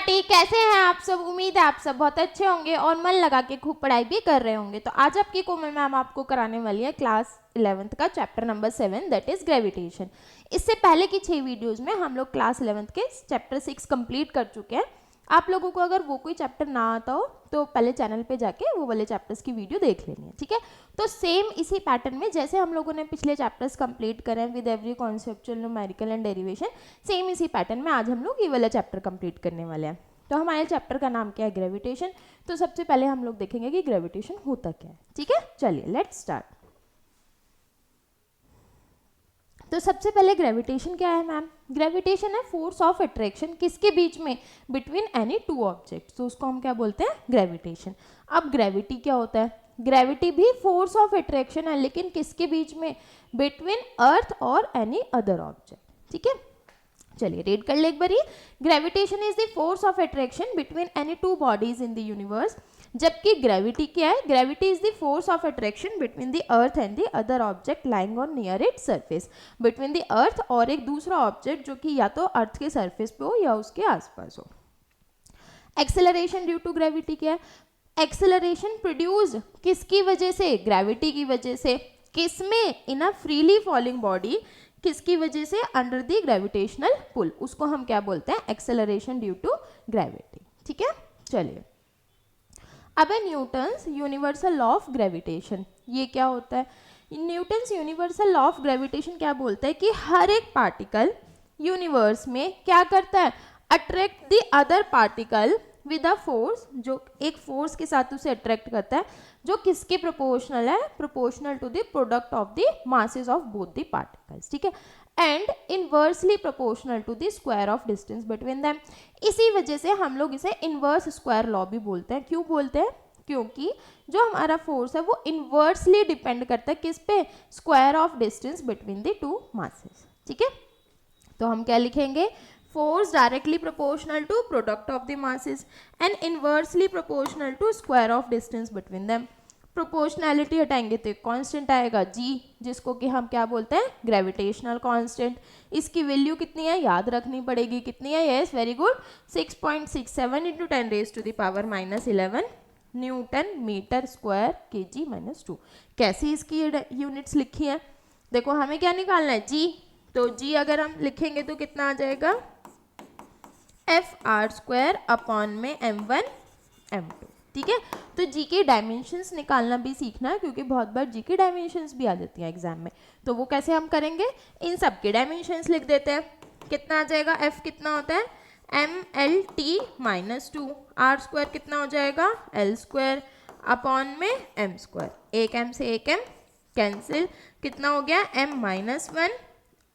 विद्यार्थी कैसे हैं आप सब। उम्मीद है आप सब बहुत अच्छे होंगे और मन लगा के खूब पढ़ाई भी कर रहे होंगे। तो आज आपकी कोमल मैम आपको कराने वाली है क्लास 11th का chapter number 7 that is gravitation. इससे पहले की 6 वीडियोस में हम लोग क्लास 11th के चैप्टर 6 कंप्लीट कर चुके हैं। आप लोगों को अगर वो कोई चैप्टर ना आता हो तो पहले चैनल पे जाके वो वाले चैप्टर्स की वीडियो देख लेनी है, ठीक है। तो सेम इसी पैटर्न में जैसे हम लोगों ने पिछले चैप्टर्स कंप्लीट करे हैं with every conceptual numerical and derivation, same इसी पैटर्न में आज हम लोग ये वाला चैप्टर कंप्लीट करने वाले हैं। तो हमारे चैप्टर का नाम क्या है, ग्रेविटेशन। तो सबसे पहले हम लोग देखेंगे कि ग्रेविटेशन होता क्या है, ठीक है। चलिए लेट्स स्टार्ट। तो सबसे पहले ग्रेविटेशन क्या है मैम? ग्रेविटेशन है फोर्स ऑफ अट्रैक्शन किसके बीच में, बिटवीन एनी टू ऑब्जेक्ट्स, तो उसको हम क्या बोलते हैं, ग्रेविटेशन। अब ग्रेविटी क्या होता है? ग्रेविटी भी फोर्स ऑफ अट्रैक्शन है, लेकिन किसके बीच में, बिटवीन अर्थ और एनी अदर ऑब्जेक्ट, ठीक है। चलिए रीड कर ले एक बार। Gravitation is the force of attraction between any two bodies in the universe. जबकि ग्रेविटी क्या है? Gravity is the force of attraction between the earth and the other object lying on near its surface. Between the earth और एक दूसरा object जो कि या तो अर्थ के सरफेस पे हो या उसके आसपास हो। एक्सेलरेशन ड्यू टू ग्रेविटी क्या है? एक्सेलरेशन प्रोड्यूस्ड किसकी वजह से? ग्रेविटी की वजह से। किसमें? In a freely falling body. किसकी वजह से? Under the gravitational pull. उसको हम क्या बोलते हैं? एक्सेलरेशन ड्यू टू ग्रेविटी, ठीक है। चलिए अब है Newton's universal law of gravitation. ये क्या होता है? Newton's universal law of gravitation क्या बोलता है कि हर एक पार्टिकल यूनिवर्स में क्या करता है, attract the other particle with a force, जो एक फोर्स के साथ उसे अट्रैक्ट करता है, जो किसके प्रोपोर्शनल है, proportional to the product of the masses of both the particles, ठीक है, and inversely proportional to the square of distance between them. इसी वजह से हम लोग इसे इनवर्स स्क्वायर लॉ भी बोलते हैं। क्यों बोलते हैं? क्योंकि जो हमारा फोर्स है वो इनवर्सली डिपेंड करता है किस पे, square of distance between the two masses, ठीक है। तो हम क्या लिखेंगे, force directly proportional to product of the masses and inversely proportional to square of distance between them। Proportionality हटाएंगे तो एक कांस्टेंट आएगा g, जिसको कि हम क्या बोलते हैं, ग्रेविटेशनल कांस्टेंट। इसकी वैल्यू कितनी है, याद रखनी पड़ेगी। कितनी है? Yes very good, 6.67 into 10 raise to the power -11 newton metre square kg-2। कैसी इसकी यूनिट्स लिखी है? देखो हमें क्या निकालना है, g। तो g अगर हम लिखेंगे तो कितना आ जाएगा, Fr² अपॉन में m1 m2, ठीक है। तो जी के डायमेंशंस निकालना भी सीखना है, क्योंकि बहुत बार जी की डायमेंशंस भी आ जाती हैं एग्जाम में। तो वो कैसे हम करेंगे, इन सब के डायमेंशंस लिख देते हैं। कितना आ जाएगा, f कितना होता है, mLt-2, r² कितना हो जाएगा, l² अपॉन में m²। एक m से एक m कैंसिल, कितना हो गया, m-1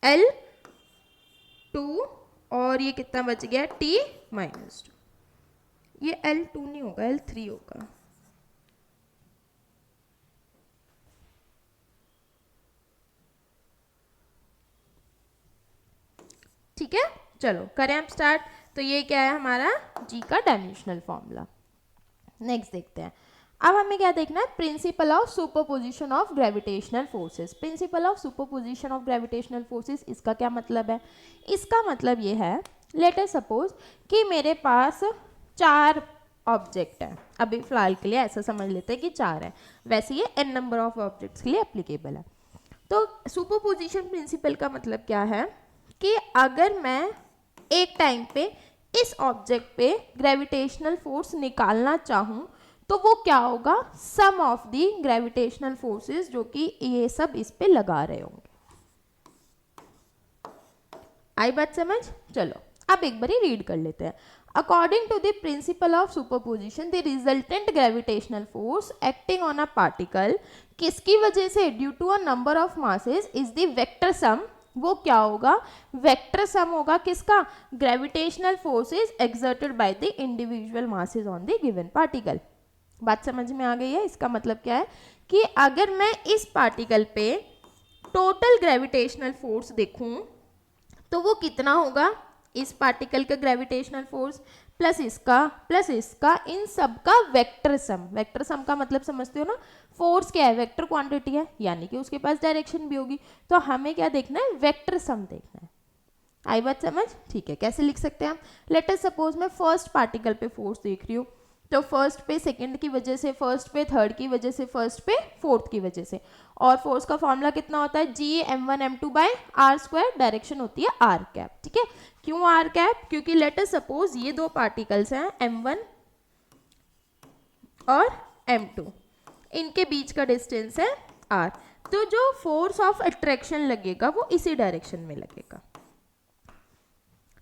l2 और ये कितना बच गया, t-2। ये l2 नहीं होगा, l3 होगा, ठीक है। चलो करें अब स्टार्ट। तो ये क्या है हमारा g का डायमेंशनल फॉर्मूला। नेक्स्ट देखते हैं। अब हमें क्या देखना है, principal of superposition of gravitational forces. Principal of superposition of gravitational forces, इसका क्या मतलब है? इसका मतलब ये है, लेट अस सपोज कि मेरे पास 4 ऑब्जेक्ट है। अभी फिलहाल के लिए ऐसा समझ लेते हैं कि 4 है, वैसे ये n नंबर ऑफ ऑब्जेक्ट्स के लिए एप्लीकेबल है। तो सुपरपोजिशन प्रिंसिपल का मतलब क्या है कि अगर मैं एक टाइम पे इस ऑब्जेक्ट पे ग्रेविटेशनल फोर्स निकालना चाहूँ तो वो क्या होगा, सम ऑफ दी ग्रेविटेशनल फोर्सेस जो कि ये सब इस पे लगा रहे होंगे। आई बात समझ? चलो अब एक बारी रीड कर लेते हैं। According to the principle of superposition the resultant gravitational force acting on a particle, किसकी वजह से, due to a number of masses is the vector sum. वो क्या होगा, वेक्टर सम होगा किसका, gravitational forces exerted by the individual masses on the given particle. बात समझ में आ गई है? इसका मतलब क्या है कि अगर मैं इस पार्टिकल पे टोटल ग्रेविटेशनल फोर्स देखूं तो वो कितना होगा, इस पार्टिकल का ग्रेविटेशनल फोर्स प्लस इसका इन सब का वेक्टर सम। वेक्टर सम का मतलब समझते हो ना, फोर्स क्या है, वेक्टर क्वांटिटी है, यानी कि उसके पास डायरेक्शन भी होगी। तो हमें क्या देखना है, वेक्टर सम देखना है। आई बात समझ? ठीक है, कैसे लिख सकते हैं हम? लेट अस सपोज मैं फर्स्ट पार्टिकल पे फोर्स देख रही हूँ, तो फर्स्ट पे सेकंड की वजह से, फर्स्ट पे थर्ड की वजह से, फर्स्ट पे फोर्थ की वजह से, और फोर्स का फॉर्मूला कितना होता है? G m1 m2 by R square, direction होती है आर कैप। ठीक है, क्यों आर कैप? क्योंकि लेट अस सपोज ये दो पार्टिकल्स हैं m1 और m2, इनके बीच का डिस्टेंस है r, तो जो फोर्स ऑफ अट्रैक्शन लगेगा वो इसी डायरेक्शन में लगेगा।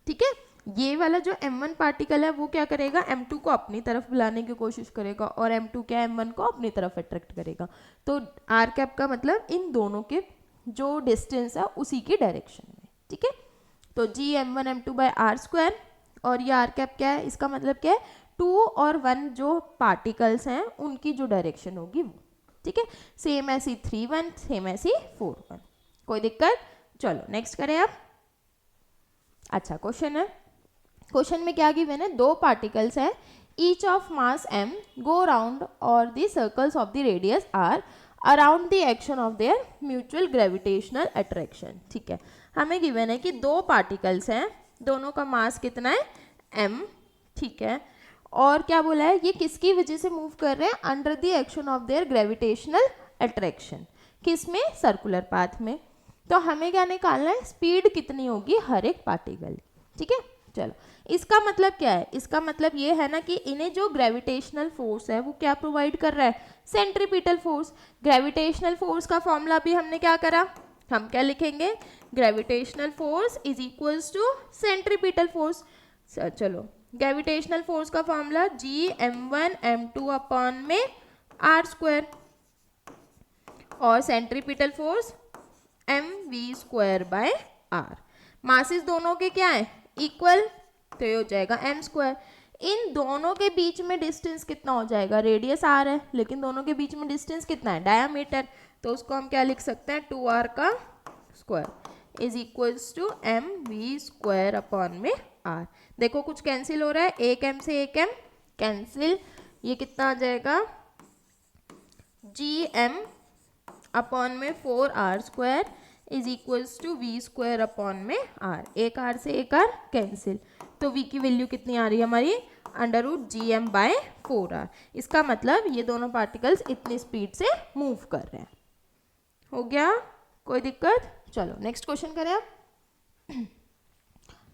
ठीक है, ये वाला जो m1 पार्टिकल है वो क्या करेगा? m2 को अपनी तरफ बुलाने की कोशिश करेगा, और m2 क्या m1 को अपनी तरफ अट्रैक्ट करेगा। तो r कैप का मतलब इन दोनों के जो डिस्टेंस है उसी की डायरेक्शन में। ठीक है, तो जी m1 m2 by R square, और ये r कैप क्या है? इसका मतलब क्या है? 2 और 1 जो पार्टिकल्स हैं उनकी जो डायरेक्शन होगी वो। ठीक है, सेम ऐसी 3 1, सेम ऐसी 4 1, कोई दिक्कत? चलो नेक्स्ट करें आप। अच्छा क्वेश्चन है, क्वेश्चन में क्या गिवन है? दो पार्टिकल्स हैं, each of mass m go round और the circles of the radius r around the action of their mutual gravitational attraction. ठीक है, हमें गिवन है कि दो पार्टिकल्स हैं, दोनों का मास कितना है? m। ठीक है, और क्या बोला है? ये किसकी वजह से मूव कर रहे हैं? Under the action of there gravitational attraction. किस में? सर्कुलर पाथ में। तो हमें क्या निकालना है? स्पीड कितनी होगी हर एक पार्टिकल। ठीक है, चलो इसका मतलब क्या है? इसका मतलब ये है ना कि इन्हें जो ग्रेविटेशनल फोर्स है वो क्या प्रोवाइड कर रहा है? Centripetal force. ग्रेविटेशनल फोर्स का फॉर्मूला भी हमने क्या करा? हम क्या लिखेंगे? Gravitational force is equals to centripetal force. चलो, ग्रेविटेशनल फोर्स का formula G m1 m2 upon में आर स्क्वायर, और centripetal force mv square by R. Masses दोनों के क्या है? इक्वल, तो ये हो जाएगा m स्क्वायर। इन दोनों के बीच में डिस्टेंस कितना हो जाएगा? रेडियस r है, लेकिन दोनों के बीच में डिस्टेंस कितना है? डायामीटर। तो उसको हम क्या लिख सकते हैं? 2r का square is equals to mv square upon में r। देखो कुछ कैंसिल हो रहा है, एक m से एक m कैंसिल, ये कितना आ जाएगा? gm अपॉन में 4r square is equals to v square upon में r। एक r से एक r कैंसिल, तो v की वैल्यू कितनी आ रही है हमारी? Under root G M by 4r। इसका मतलब ये दोनों पार्टिकल्स इतनी स्पीड से मूव कर रहे हैं। हो गया, कोई दिक्कत? चलो नेक्स्ट क्वेश्चन करें आप।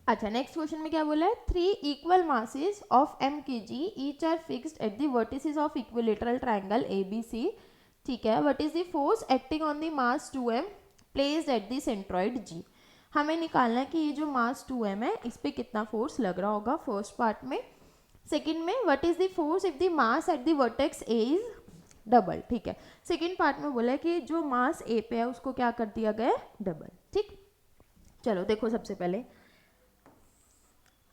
अच्छा, नेक्स्ट क्वेश्चन में क्या बोला है? 3 equal masses of m kg each are fixed at the vertices of equilateral triangle ABC। ठीक है, what is the force acting on the mass 2m placed at the centroid G। हमें निकालना है कि ये जो मास 2m है इस पे कितना फोर्स लग रहा होगा फर्स्ट पार्ट में। सेकंड में what is the force if the mass at the vertex A is double. ठीक है, सेकंड पार्ट में बोला है कि जो मास A पे है उसको क्या कर दिया गया है? डबल। ठीक, चलो देखो, सबसे पहले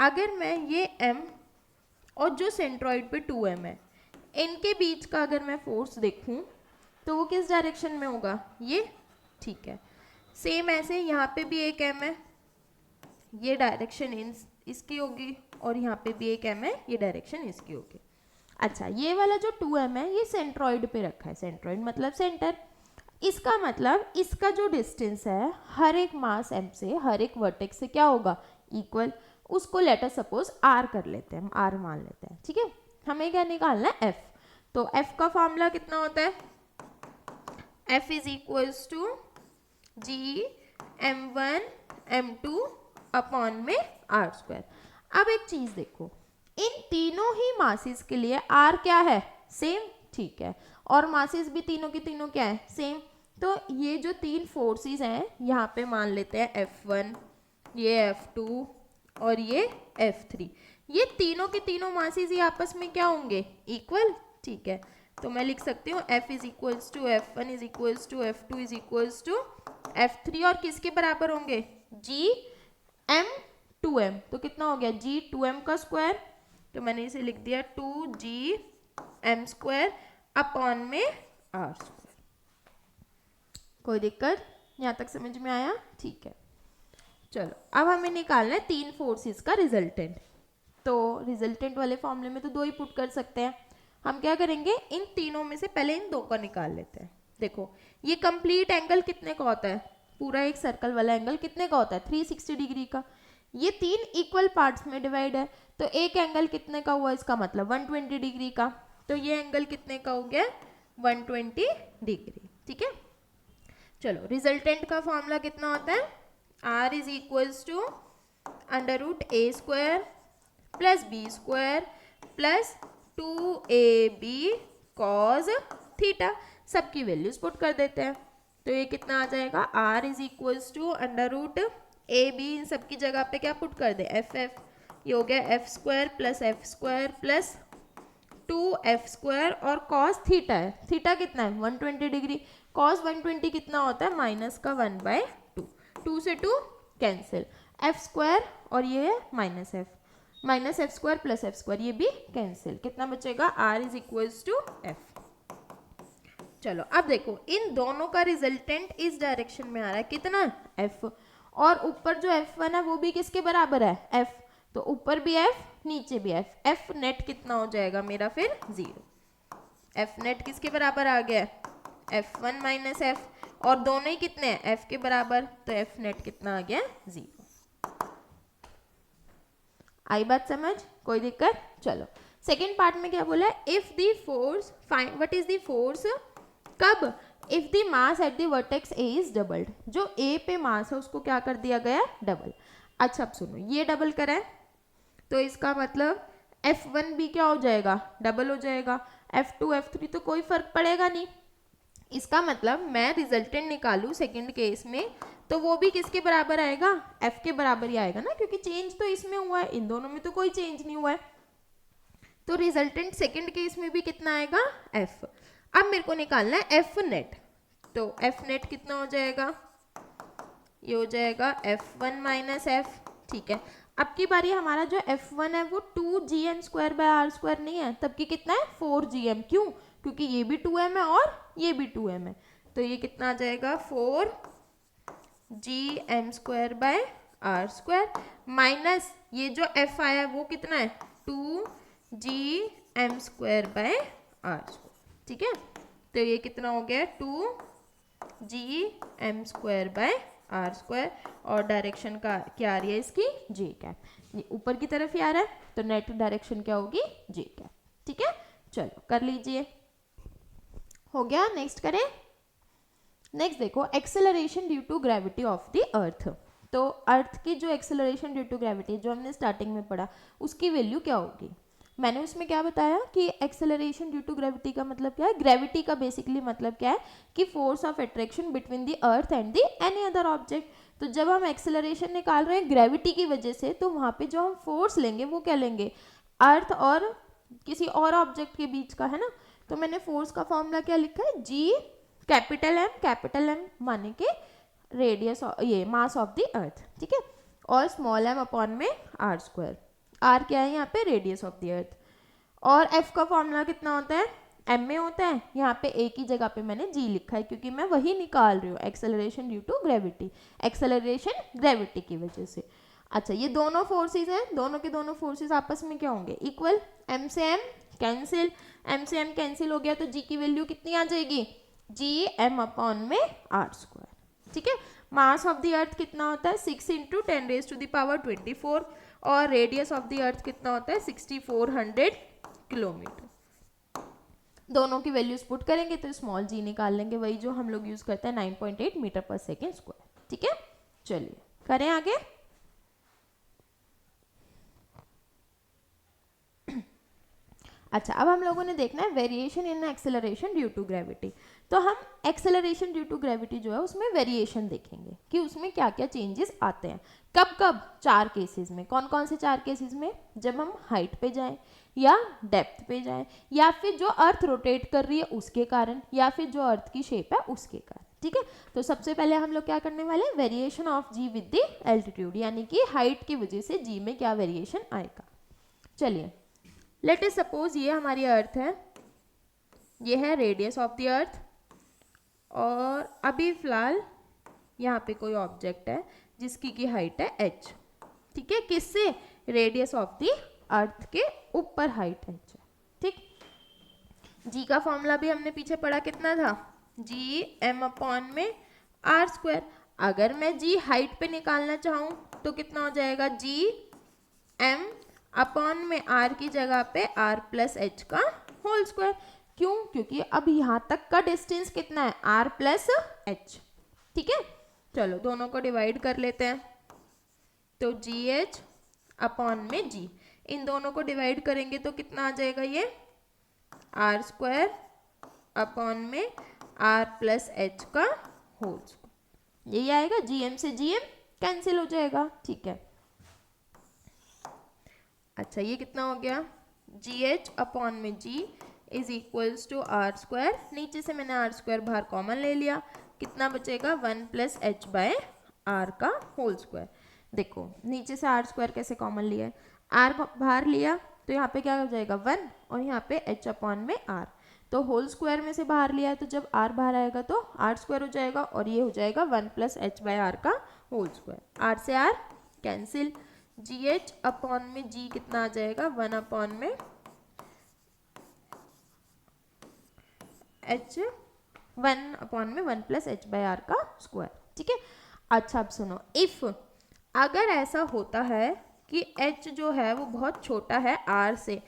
अगर मैं ये m और जो सेंट्रॉइड पे 2m है इनके बीच का अगर मैं फोर्स देखूं तो वो किस डायरेक्शन में होगा? ये। ठीक है, सेम ऐसे यहाँ पे भी एक m है, ये डायरेक्शन इसकी होगी, और यहाँ पे भी एक m है, ये डायरेक्शन इसकी होगी। अच्छा, ये वाला जो 2m है ये सेंट्रॉइड पे रखा है, सेंट्रॉइड मतलब सेंटर। इसका मतलब इसका जो डिस्टेंस है हर एक मास m से, हर एक वर्टेक्स से क्या होगा? इक्वल। उसको लेट अस सपोज r कर लेते हैं, हम r मान लेते हैं। ठीक है, हमें क्या निकालना है? f। तो f का फॉर्मूला कितना होता है? f is equals to G m1 m2 upon में r स्क्वायर। अब एक चीज देखो, इन तीनों ही मासेस के लिए r क्या है? सेम। ठीक है, और मासेस भी तीनों की तीनों क्या है? सेम। तो ये जो तीन फोर्सेस हैं यहाँ पे मान लेते हैं F1, ये F2 और ये F3, ये तीनों के तीनों मासेस ही आपस में क्या होंगे? इक्वल। ठीक है, तो मैं लिख सकती हूँ F is equals to F1 is equals to F2 is equals to F3, और किसके बराबर होंगे? G m 2m। तो कितना हो गया? G 2m का स्क्वायर, तो मैंने इसे लिख दिया 2G m स्क्वायर अपॉन में r स्क्वायर। कोई दिक्कत? यहाँ तक समझ में आया? ठीक है, चलो अब हमें निकालना है तीन फोर्सेस का रिजल्टेंट। तो रिजल्टेंट वाले फॉर्मूले में तो दो ही पुट कर सकते हैं। हम क्या करेंगे? इन तीनों में से पहले इन दो का निकाल लेते हैं। देखो, ये कंप्लीट एंगल कितने का होता है? पूरा एक सर्कल वाला एंगल कितने का होता है? 360 डिग्री का। ये 3 इक्वल पार्ट्स में डिवाइड है, तो एक एंगल कितने का हुआ, इसका मतलब 120 डिग्री का, तो ये एंगल कितने का हो गया 120 डिग्री। ठीक है, चलो रिजल्टेंट का फॉर्मूला कितना होता है, R is equals to √a² plus b² plus 2ab cos theta. सबकी वैल्यूज पुट कर देते हैं, तो ये कितना आ जाएगा, R is equals to √ab, इन सबकी जगह पे क्या पुट कर दे, एफ, ये हो गया f² plus f² plus 2f² और cos थीटा है, थीटा कितना है 120 डिग्री, cos 120 कितना होता है -1/2, 2 से 2 कैंसिल, f² और ये है -f² प्लस f², ये भी कैंसिल, कितना बचेगा, R is equals to f। चलो अब देखो इन दोनों का रिजल्टेंट इस डायरेक्शन में आ रहा है, कितना f, और ऊपर जो f1 है वो भी किसके बराबर है f, तो ऊपर भी f नीचे भी f, f नेट कितना हो जाएगा मेरा फिर 0, f नेट किसके बराबर आ गया f1 माइनस f, और दोनों ही कितने हैं f के बराबर, तो f नेट कितना आ गया 0। आई बात समझ, कोई दिक्कत। चलो सेकेंड पार्ट में क्या बोला है, if the force find what is the force, कब, if the mass at the vertex A is doubled, जो ए पे मास है उसको क्या कर दिया गया डबल। अच्छा अब सुनो, ये डबल करें तो इसका मतलब F1 भी क्या हो जाएगा डबल हो जाएगा, F2 F3 तो कोई फर्क पड़ेगा नहीं, इसका मतलब मैं रिजल्टेंट निकालूं सेकंड केस में तो वो भी किसके बराबर आएगा, F के बराबर ही आएगा ना, क्योंकि चेंज तो इसमें हुआ है, इन दोनों में तो कोई चेंज नहीं हुआ है, तो रिजल्टेंट सेकंड केस में भी कितना आएगा F। अब मेरे को निकालना है F नेट, तो F नेट कितना हो जाएगा, ये हो जाएगा F1 माइनस F। ठीक है, अब की बारी हमारा जो F1 है वो 2gm² नहीं है, तब की कितना है 4gm, क्यों, क्योंकि ये भी 2m है और ये भी 2m है, तो ये कितना आ जाएगा 4gm² माइनस ये जो F आया है वो कितना है 2gm²। ठीक है, तो ये कितना हो गया 2gm², और डायरेक्शन का क्या आ रही है इसकी j कैप, ये ऊपर की तरफ ही आ रहा है, तो नेट डायरेक्शन क्या होगी j कैप। ठीक है, चलो कर लीजिए, हो गया। नेक्स्ट करें, नेक्स्ट देखो acceleration due to gravity of the earth, तो अर्थ की जो एक्सेलरेशन ड्यू टू ग्रेविटी जो हमने स्टार्टिंग में पढ़ा उसकी वैल्यू क्या होगी, मैंने उसमें क्या बताया कि एक्सेलरेशन ड्यू टू ग्रेविटी का मतलब क्या है, ग्रेविटी का बेसिकली मतलब क्या है कि force of attraction between the earth and the any other object. तो जब हम एक्सेलरेशन निकाल रहे हैं ग्रेविटी की वजह से, तो वहाँ पे जो हम फोर्स लेंगे वो क्या लेंगे, अर्थ और किसी और ऑब्जेक्ट के बीच का, है ना। तो मैंने फोर्स का फॉर्मूला क्या लिखा है, जी कैपिटल एम माने के रेडियस, ये मास ऑफ द अर्थ, ठीक है, और स्मॉल एम अपॉन में r², आर क्या है यहाँ पे रेडियस ऑफ द अर्थ, और एफ का फॉर्मूला कितना होता है एम में होता है, यहाँ पे ए की जगह पे मैंने जी लिखा है क्योंकि मैं वही निकाल रही हूँ acceleration due to gravity, acceleration gravity की वजह से। अच्छा ये दोनों फोर्सेस हैं, दोनों के दोनों फोर्सेस आपस में क्या होंगे इक्वल, एम से एम कैंसिल, एम से एम कैंसिल हो गया तो जी की वैल्यू कितनी आ जाएगी, जी एम अपॉन में r², ठीक है। मास ऑफ द अर्थ कितना होता है 6 × 10⁻24, और रेडियस ऑफ द अर्थ कितना होता है 6400 किलोमीटर। दोनों की वैल्यूज पुट करेंगे तो स्मॉल जी निकाल लेंगे, वही जो हम लोग यूज करते हैं 9.8 मीटर पर सेकेंड स्क्वायर, ठीक है। चलिए करें आगे। अच्छा अब हम लोगों ने देखना है variation in acceleration due to gravity. तो हम एक्सेलरेशन ड्यू टू ग्रेविटी जो है उसमें वेरिएशन देखेंगे कि उसमें क्या क्या चेंजेस आते हैं, कब कब, 4 केसेस में। कौन कौन से 4 केसेस में, जब हम हाइट पे जाएं या डेप्थ पे जाएं, या फिर जो अर्थ रोटेट कर रही है उसके कारण, या फिर जो अर्थ की शेप है उसके कारण, ठीक है। तो सबसे पहले हम लोग क्या करने वाले हैं, variation of G with the altitude, यानी कि हाइट की वजह से जी में क्या वेरिएशन आएगा। चलिए लेट अस सपोज ये हमारी अर्थ है, ये है रेडियस ऑफ द अर्थ, और अभी फिलहाल यहाँ पे कोई ऑब्जेक्ट है जिसकी की हाइट है h, ठीक है, किससे, रेडियस ऑफ द अर्थ के ऊपर हाइट h है, ठीक। g का फॉर्मूला भी हमने पीछे पढ़ा कितना था, जी एम अपॉन में r²। अगर मैं जी हाइट पे निकालना चाहूँ तो कितना हो जाएगा, जी एम अपॉन में आर की जगह पे आर प्लस एच का होल स्क्वायर। क्यों? क्योंकि अब यहाँ तक का डिस्टेंस कितना है, आर प्लस एच। ठीक है, चलो दोनों को डिवाइड कर लेते हैं। तो जी एच अपॉन में जी, इन दोनों को डिवाइड करेंगे तो कितना आ जाएगा, ये आर स्क्वायर अपॉन में आर प्लस एच का होल स्क्वायर, यही आएगा। जीएम से जीएम कैंसिल हो जाएगा। ठीक है, अच्छा ये कितना हो गया, जी एच अपॉन में G is equals to R square, नीचे से मैंने आर स्क्वायर बाहर कॉमन ले लिया, कितना बचेगा, 1 प्लस एच बाय आर का होल स्क्वायर। देखो नीचे से आर स्क्वायर कैसे कॉमन लिया है, आर बाहर लिया तो यहाँ पे क्या हो जाएगा 1 और यहाँ पे एच अपॉन में आर, तो होल स्क्वायर में से बाहर लिया है तो जब आर बाहर आएगा तो आर स्क्वायर हो जाएगा और ये हो जाएगा 1 प्लस एच बाय आर का होल स्क्वायर। आर से R cancel, G H upon में जी कितना आ जाएगा, 1 अपॉन में एच, 1 अपॉन में 1 प्लस एच बाय आर का स्क्वायर। ठीक है, अच्छा अब सुनो, इफ अगर ऐसा होता है कि h जो है वो बहुत छोटा है r से,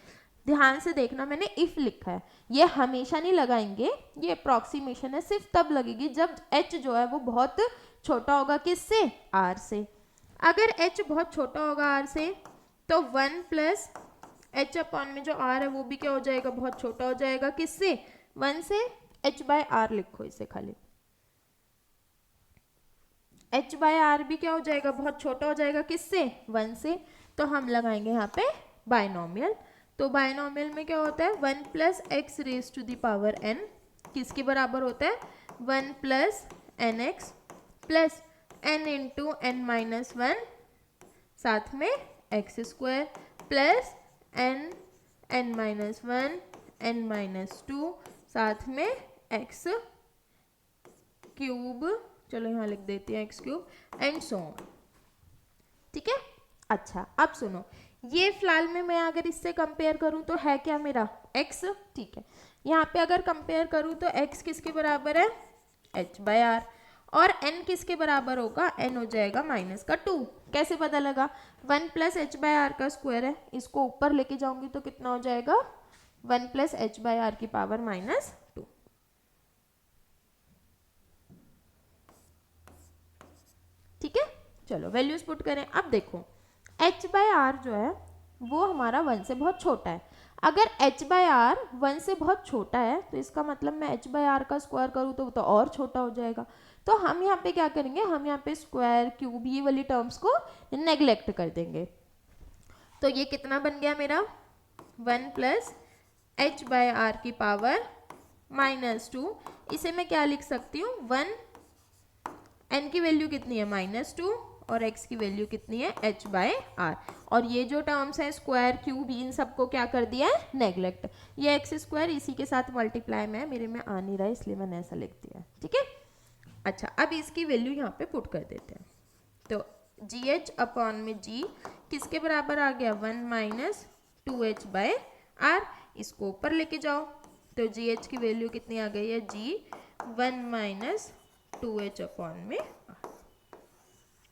ध्यान से देखना मैंने if लिखा है, ये हमेशा नहीं लगाएंगे, ये अप्रॉक्सीमेशन है, सिर्फ तब लगेगी जब h जो है वो बहुत छोटा होगा, किससे, r से। अगर h बहुत छोटा होगा r से तो 1 प्लस h अपॉन में जो r है वो भी क्या हो जाएगा, बहुत छोटा हो जाएगा, किससे, 1 से। h बाय आर लिखो इसे खाली, h बाय आर भी क्या हो जाएगा, बहुत छोटा हो जाएगा, किससे, 1 से। तो हम लगाएंगे यहाँ पे बायनोमियल, तो बायनोमियल में क्या होता है, 1 plus X raise to the power n किसके बराबर होता है, 1 plus N X plus N into N minus 1 साथ में X square plus N N minus 1 N minus 2 साथ में एक्स क्यूब, चलो यहाँ लिख देते हैं x cube and so on. ठीक है, अच्छा अब सुनो, ये फिलहाल में मैं अगर इससे कंपेयर करूँ तो है क्या मेरा x। ठीक है, यहाँ पे अगर कंपेयर करूँ तो x किसके बराबर है, h बाय आर, और n किसके बराबर होगा, n हो जाएगा माइनस का 2। कैसे पता लगा, 1 प्लस एच बाय आर का स्क्वायर है, इसको ऊपर लेके जाऊंगी तो कितना हो जाएगा, 1 प्लस एच बाय आर की पावर माइनस 2। ठीक है, चलो वैल्यूज पुट करें। अब देखो h बाय आर जो है वो हमारा 1 से बहुत छोटा है। अगर h बाय आर 1 से बहुत छोटा है तो इसका मतलब मैं h बाय आर का स्क्वायर करूँ तो वो तो और छोटा हो जाएगा। तो हम यहाँ पे क्या करेंगे, हम यहाँ पे स्क्वायर क्यूब ये वाली टर्म्स को नेग्लेक्ट कर देंगे। तो ये कितना बन गया मेरा, 1 प्लस एच बाय आर की पावर माइनस 2। इसे मैं क्या लिख सकती हूँ, 1, n की वैल्यू कितनी है -2 और x की वैल्यू कितनी है h बाय आर, और ये जो टर्म्स हैं स्क्वायर क्यूब इन सबको क्या कर दिया है, नेग्लेक्ट। ये एक्स स्क्वायर इसी के साथ मल्टीप्लाई में है, मेरे में आ नहीं रहा है इसलिए मैंने ऐसा लिख दिया। ठीक है, अच्छा अब इसकी वैल्यू यहाँ पे पुट कर देते हैं। तो जी एच अपॉन में जी किसके बराबर आ गया, 1 माइनस 2h बाय आर, इसको ऊपर लेके जाओ तो जी एच की वैल्यू कितनी आ गई है, जी 1 माइनस 2h अपॉन में आर।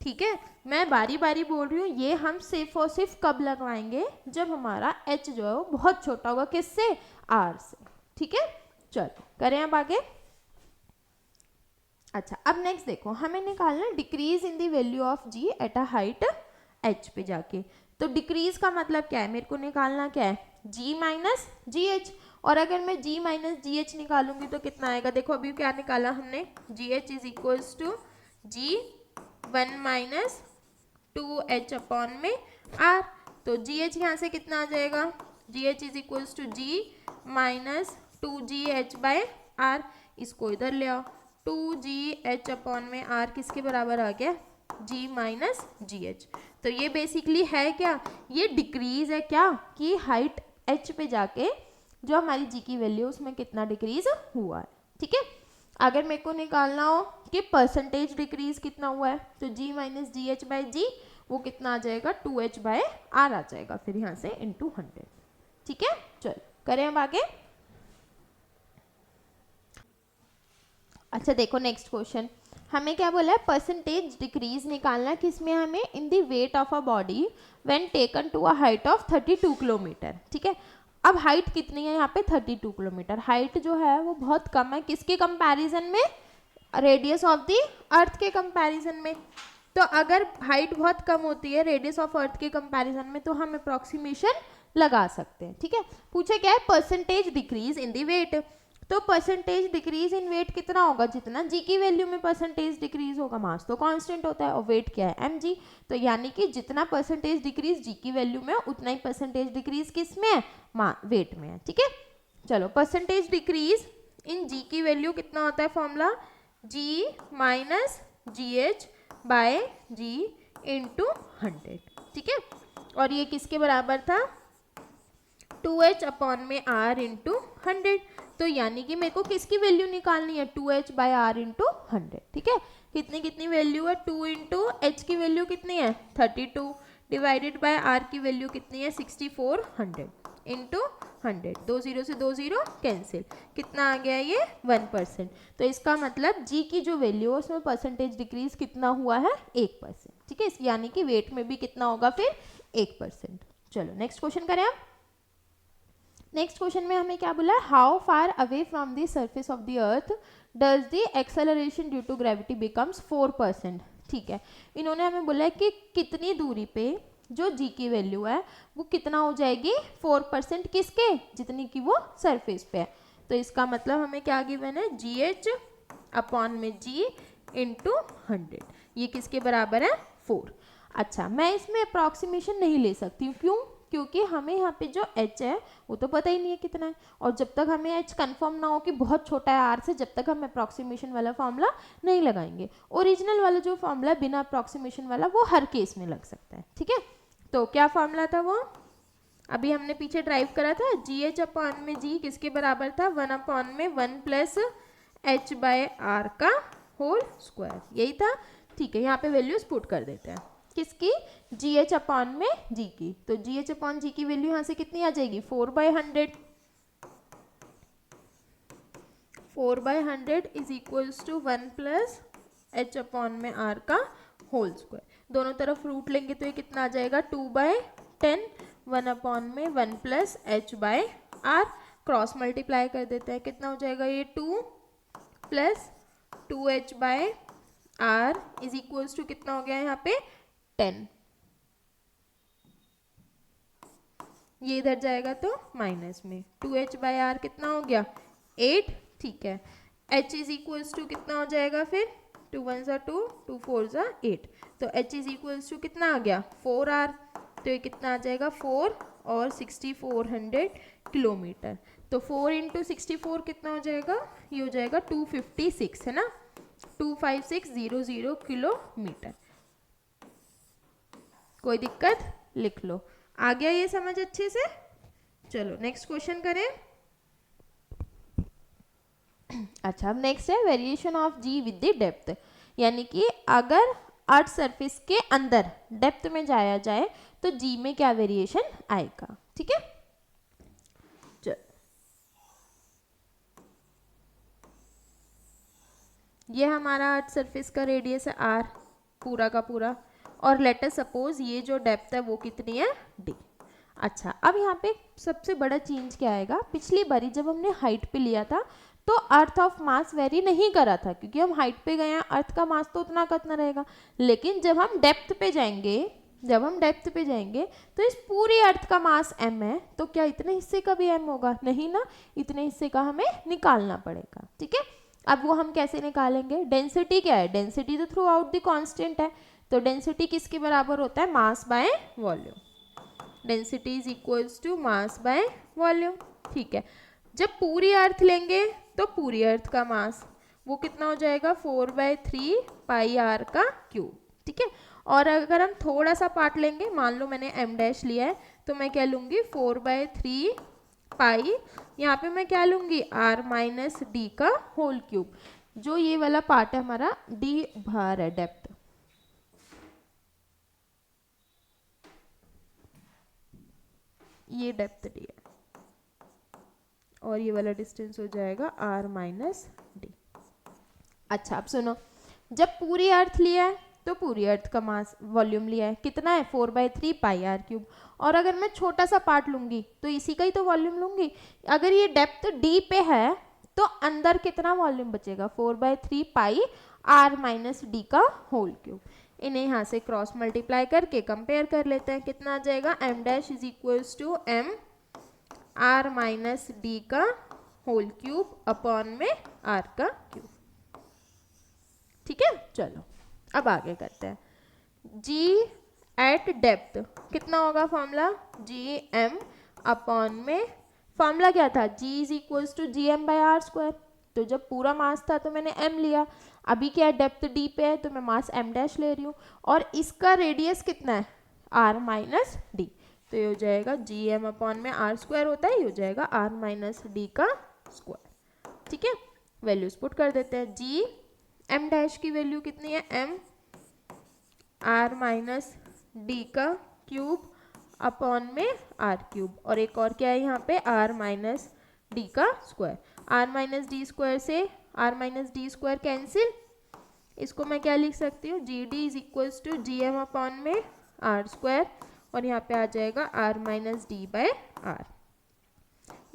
ठीक है, मैं बारी बारी बोल रही हूँ, ये हम सिर्फ और सिर्फ कब लगवाएंगे, जब हमारा h जो है वो बहुत छोटा होगा, किससे, r से। ठीक है, चलो करें अब आगे। अच्छा अब नेक्स्ट देखो, हमें निकालना decrease in the value of g eight a height h पे जाके। तो डिक्रीज का मतलब क्या है, मेरे को निकालना क्या है, g माइनस जी एच, और अगर मैं g माइनस जी एच निकालूंगी तो कितना आएगा, देखो अभी क्या निकाला हमने, G H is equals to G 1 minus 2h upon में r। तो जी एच यहाँ से कितना आ जाएगा, G H is equals to G minus 2gh by r, इसको इधर ले आओ, 2gh अपॉन में r किसके बराबर आ गया, g माइनस जी एच। तो ये बेसिकली है क्या, ये डिक्रीज है क्या, कि हाइट h पे जाके जो हमारी g की वैल्यू उसमें कितना डिक्रीज हुआ है। ठीक है, अगर मेरे को निकालना हो कि परसेंटेज डिक्रीज कितना हुआ है, तो g minus G H by G वो कितना आ जाएगा, 2h बाय r आ जाएगा, फिर यहाँ से इंटू 100। ठीक है, चलो करें अब आगे। अच्छा देखो नेक्स्ट क्वेश्चन, हमें क्या बोला है, परसेंटेज डिक्रीज निकालना है किसमें, हमें in the weight of a body when taken to a height of 32 kilometre. ठीक है, अब हाइट कितनी है यहाँ पे, 32 किलोमीटर। हाइट जो है वो बहुत कम है किसके कंपैरिजन में, रेडियस ऑफ द अर्थ के कंपैरिजन में। तो अगर हाइट बहुत कम होती है रेडियस ऑफ अर्थ के कंपैरिजन में तो हम अप्रोक्सीमेशन लगा सकते हैं। ठीक है, पूछे क्या है, percentage decrease in the weight. तो परसेंटेज डिक्रीज इन वेट कितना होगा, जितना जी की वैल्यू में परसेंटेज डिक्रीज होगा, मास तो कांस्टेंट होता है और वेट क्या है एम जी, तो यानी कि जितना परसेंटेज डिक्रीज जी की वैल्यू में उतना ही परसेंटेज डिक्रीज किस में है, वेट में है। ठीक है, चलो परसेंटेज डिक्रीज इन जी की वैल्यू कितना होता है, फॉर्मूला जी माइनस जी एच बाय जी इंटू 100। ठीक है, और ये किसके बराबर था, 2h अपॉन में r इंटू 100। तो यानी कि मेरे को किसकी वैल्यू निकालनी है, 2h बाय आर इंटू 100। ठीक है, कितनी कितनी वैल्यू है, 2 इंटू एच की वैल्यू कितनी है 32 डिवाइडेड बाय आर की वैल्यू कितनी है 6400 इंटू 100। 2 0 से 2 0 कैंसिल, कितना आ गया ये 1%। तो इसका मतलब जी की जो वैल्यू है उसमें परसेंटेज डिक्रीज कितना हुआ है 1%। ठीक है, यानी कि वेट में भी कितना होगा फिर 1%। चलो नेक्स्ट क्वेश्चन करें आप। नेक्स्ट क्वेश्चन में हमें क्या बोला है, how far away from the surface of the earth does the acceleration due to gravity becomes 4%। ठीक है, इन्होंने हमें बोला है कि कितनी दूरी पे जो जी की वैल्यू है वो कितना हो जाएगी 4%, किसके, जितनी की वो सरफेस पे है। तो इसका मतलब हमें क्या गिवन है, जी एच अपॉन में जी इंटू 100, ये किसके बराबर है 4। अच्छा, मैं इसमें अप्रॉक्सीमेशन नहीं ले सकती हूँ, क्यों, क्योंकि हमें यहाँ पे जो h है वो तो पता ही नहीं है कितना है, और जब तक हमें h कंफर्म ना हो कि बहुत छोटा है r से, जब तक हम अप्रॉक्सीमेशन वाला फॉर्मूला नहीं लगाएंगे। ओरिजिनल वाला जो फॉर्मूला है बिना अप्रॉक्सीमेशन वाला वो हर केस में लग सकता है। ठीक है, तो क्या फॉर्मूला था वो, अभी हमने पीछे ड्राइव करा था, जी एच अपॉन में जी किसके बराबर था, 1 अपॉन में 1 प्लस एच बाय आर का होल स्क्वायर, यही था। ठीक है, यहाँ पे वैल्यूज पुट कर देते हैं किसकी, जी एच अपॉन में जी की। तो जी एच अपॉन जी की वैल्यू यहाँ से कितनी आ जाएगी 4/100। 4/100 is equals to 1 plus H upon में आर का होल स्क्वायर। दोनों तरफ रूट लेंगे तो ये कितना आ जाएगा 2/10। 1 अपॉन में 1 plus H by R, cross multiply कर देते हैं, कितना हो जाएगा ये 2 plus 2h by R is equals to कितना हो गया यहाँ पे 10। ये इधर जाएगा तो माइनस में 2h बाय आर कितना हो गया 8। ठीक है, h इज इक्वल्स टू कितना हो जाएगा फिर 2 1 ज़ा 2 2 4 ज़ा 8, तो h इज इक्वल्स टू कितना आ गया 4r। तो ये कितना आ जाएगा 4 और 6400 किलोमीटर। तो 4 इंटू 64 कितना हो जाएगा, ये हो जाएगा 256, है ना, 25600 किलोमीटर। कोई दिक्कत, लिख लो, आ गया ये समझ अच्छे से। चलो नेक्स्ट क्वेश्चन करें। अच्छा, अब नेक्स्ट है variation of G with the depth, यानी कि अगर अर्थ सरफेस के अंदर डेप्थ में जाया जाए तो जी में क्या वेरिएशन आएगा। ठीक है, ये हमारा अर्थ सरफेस का रेडियस है आर पूरा का पूरा, और लेट अस सपोज ये जो डेप्थ है वो कितनी है डी। अच्छा, अब यहाँ पे सबसे बड़ा चेंज क्या आएगा, पिछली बारी जब हमने हाइट पे लिया था तो अर्थ ऑफ मास वेरी नहीं करा था, क्योंकि हम हाइट पे गए हैं, अर्थ का मास तो उतना का उतना रहेगा। लेकिन जब हम डेप्थ पे जाएंगे, तो इस पूरी अर्थ का मास m है, तो क्या इतने हिस्से का भी m होगा, नहीं ना, इतने हिस्से का हमें निकालना पड़ेगा। ठीक है, अब वो हम कैसे निकालेंगे, डेंसिटी क्या है, डेंसिटी तो थ्रू आउट द कांस्टेंट है, तो डेंसिटी किसके बराबर होता है, mass by volume. Density is equals to mass by volume. ठीक है, जब पूरी अर्थ लेंगे तो पूरी अर्थ का मास वो कितना हो जाएगा 4/3 पाई आर का क्यूब। ठीक है, और अगर हम थोड़ा सा पार्ट लेंगे, मान लो मैंने m डैश लिया है, तो मैं क्या लूँगी 4/3 पाई, यहाँ पे मैं क्या लूँगी r माइनस डी का होल क्यूब। जो ये वाला पार्ट है हमारा d बाहर है, डेप्थ, ये डेप्थ डी है, और ये वाला डिस्टेंस हो जाएगा r माइनस डी। अच्छा, अब सुनो, जब पूरी अर्थ लिया है तो पूरी अर्थ का मास वॉल्यूम लिया है, कितना है 4/3 पाई आर क्यूब। और अगर मैं छोटा सा पार्ट लूंगी तो इसी का ही तो वॉल्यूम लूंगी। अगर ये डेप्थ डी पे है तो अंदर कितना वॉल्यूम बचेगा 4/3 पाई आर माइनस डी का होल क्यूब। इन्हें यहाँ से क्रॉस मल्टीप्लाई करके कंपेयर कर लेते हैं, कितना आ जाएगा M dash is equals to M R minus D का होल क्यूब अपॉन में आर का क्यूब। ठीक है, चलो अब आगे करते हैं। जी एट डेप्थ कितना होगा फॉर्मूला, जी एम अपॉन में फॉर्मूला क्या था, G is equals to G M by R square. तो जब पूरा मास था तो मैंने m लिया, अभी क्या है डेप्थ d पे है तो मैं मास m डैश ले रही हूँ, और इसका रेडियस कितना है r माइनस डी। तो ये हो जाएगा जी एम अपॉन में आर स्क्वायर होता है, ये हो जाएगा r माइनस डी का स्क्वायर। ठीक है, वैल्यूज पुट कर देते हैं। जी m डैश की वैल्यू कितनी है m r माइनस डी का क्यूब अपॉन में आर क्यूब, और एक और क्या है यहाँ पे r माइनस डी का square. r minus D square से r minus D square cancel, इसको मैं क्या लिख सकती हूँ, G D is equals to G M upon में आर स्क्वायर, और यहाँ पे आ जाएगा r minus D by R.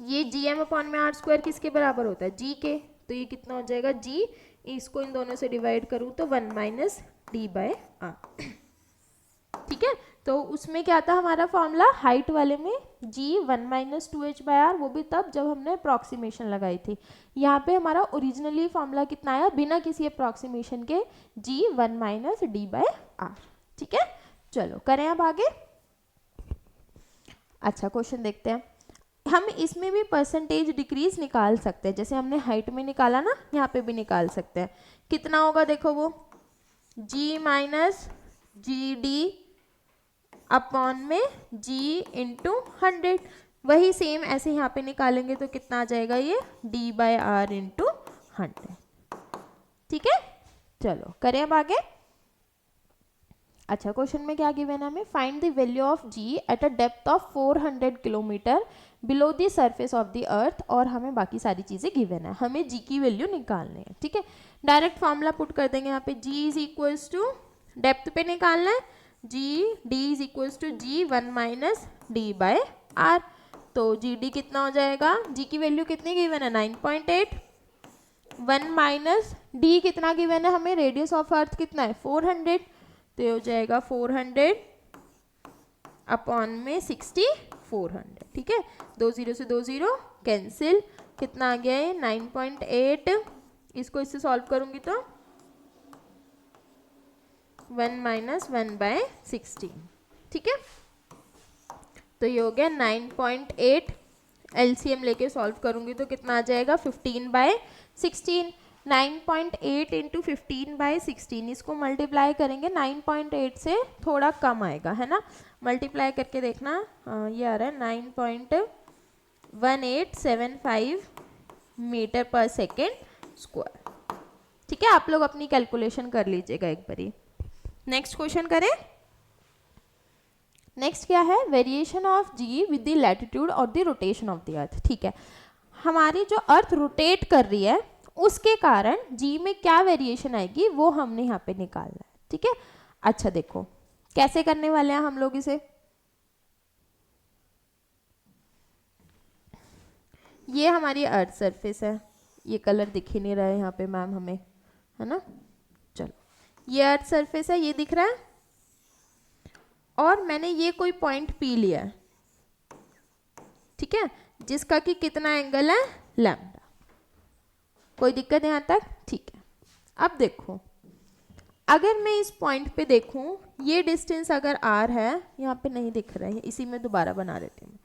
ये जी एम अपॉन में आर स्क्वायर किसके बराबर होता है, g के, तो ये कितना हो जाएगा g, इसको इन दोनों से डिवाइड करूँ तो 1 माइनस डी बाय आर। ठीक है, तो उसमें क्या था हमारा फॉर्मूला हाइट वाले में g 1 minus 2h by are, वो भी तब जब हमने अप्रॉक्सीमेशन लगाई थी। यहाँ पे हमारा ओरिजिनली फॉर्मूला कितना आया बिना किसी अप्रॉक्सीमेशन के, g 1 minus D by R. ठीक है, चलो करें अब आगे। अच्छा क्वेश्चन देखते हैं। हम इसमें भी परसेंटेज डिक्रीज निकाल सकते हैं, जैसे हमने हाइट में निकाला ना, यहाँ पे भी निकाल सकते हैं। कितना होगा देखो, वो g minus G D upon में g इंटू 100, वही सेम ऐसे यहाँ पे निकालेंगे तो कितना आ जाएगा ये d बाय आर इंटू 100। ठीक है, चलो करें अब आगे। अच्छा क्वेश्चन में क्या गिवन है हमें, find the value of g at a depth of 400 kilometre below the surface of the earth, और हमें बाकी सारी चीज़ें गिवन है, हमें g की वैल्यू निकालनी है। ठीक है, डायरेक्ट फॉर्मूला पुट कर देंगे यहाँ पे, g is equals to depth पे निकालना है, G D is equals to G 1 minus D by R. तो जी डी कितना हो जाएगा, जी की वैल्यू कितनी गिवन है 9.8, 1 माइनस डी कितना गिवन है हमें, रेडियस ऑफ अर्थ कितना है 400, तो ये हो जाएगा 400 अपॉन में 60 400। ठीक है, 2 0 से 2 0 कैंसिल, कितना आ गया है 9.8, इसको इससे सॉल्व करूंगी तो 1 माइनस 1 बाय 16। ठीक है, तो ये हो गया 9.8, एलसीएम लेके सॉल्व करूंगी तो कितना आ जाएगा 15 बाय 16। 9.8 इंटू 15 बाय 16, इसको मल्टीप्लाई करेंगे 9.8 से थोड़ा कम आएगा, है ना, मल्टीप्लाई करके देखना, ये आ रहा है 9.1875 मीटर पर सेकेंड स्क्वायर। ठीक है, आप लोग अपनी कैलकुलेशन कर लीजिएगा एक बारी। नेक्स्ट क्वेश्चन करें। नेक्स्ट क्या है, variation of G with the latitude और the rotation of the earth. ठीक है, हमारी जो अर्थ रोटेट कर रही है उसके कारण जी में क्या वेरिएशन आएगी वो हमने यहाँ पे निकालना है। ठीक है, अच्छा देखो कैसे करने वाले हैं हम लोग इसे, ये हमारी अर्थ सरफेस है, ये कलर दिख ही नहीं रहा है यहाँ पे मैम हमें, है ना, चलो ये अर्थ सरफेस है, ये दिख रहा है, और मैंने ये कोई पॉइंट पी लिया है, ठीक है, जिसका कि कितना एंगल है लैम्डा। कोई दिक्कत यहाँ तक, ठीक है। अब देखो अगर मैं इस पॉइंट पे देखूं, ये डिस्टेंस अगर r है, यहाँ पे नहीं दिख रहा है, इसी में दोबारा बना देती हूँ।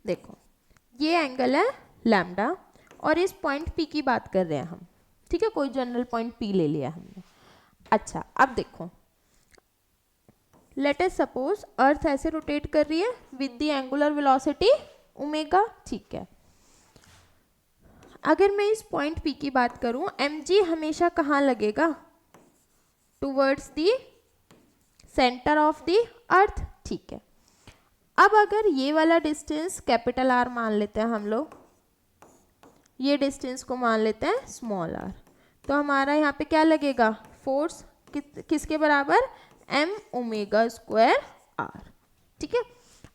देखो ये एंगल है लैम्डा, और इस पॉइंट p की बात कर रहे हैं हम, ठीक है, कोई जनरल पॉइंट p ले लिया हमने। अच्छा अब देखो, लेट अस सपोज अर्थ ऐसे रोटेट कर रही है with the angular velocity omega, ठीक है। अगर मैं इस पॉइंट P की बात करूं, mg हमेशा कहाँ लगेगा, towards the centre of the earth, ठीक है। अब अगर ये वाला डिस्टेंस कैपिटल R मान लेते हैं हम लोग, ये डिस्टेंस को मान लेते हैं स्मॉल r, तो हमारा यहाँ पे क्या लगेगा, फोर्स किसके बराबर, m ओमेगा स्क्वायर r। ठीक है,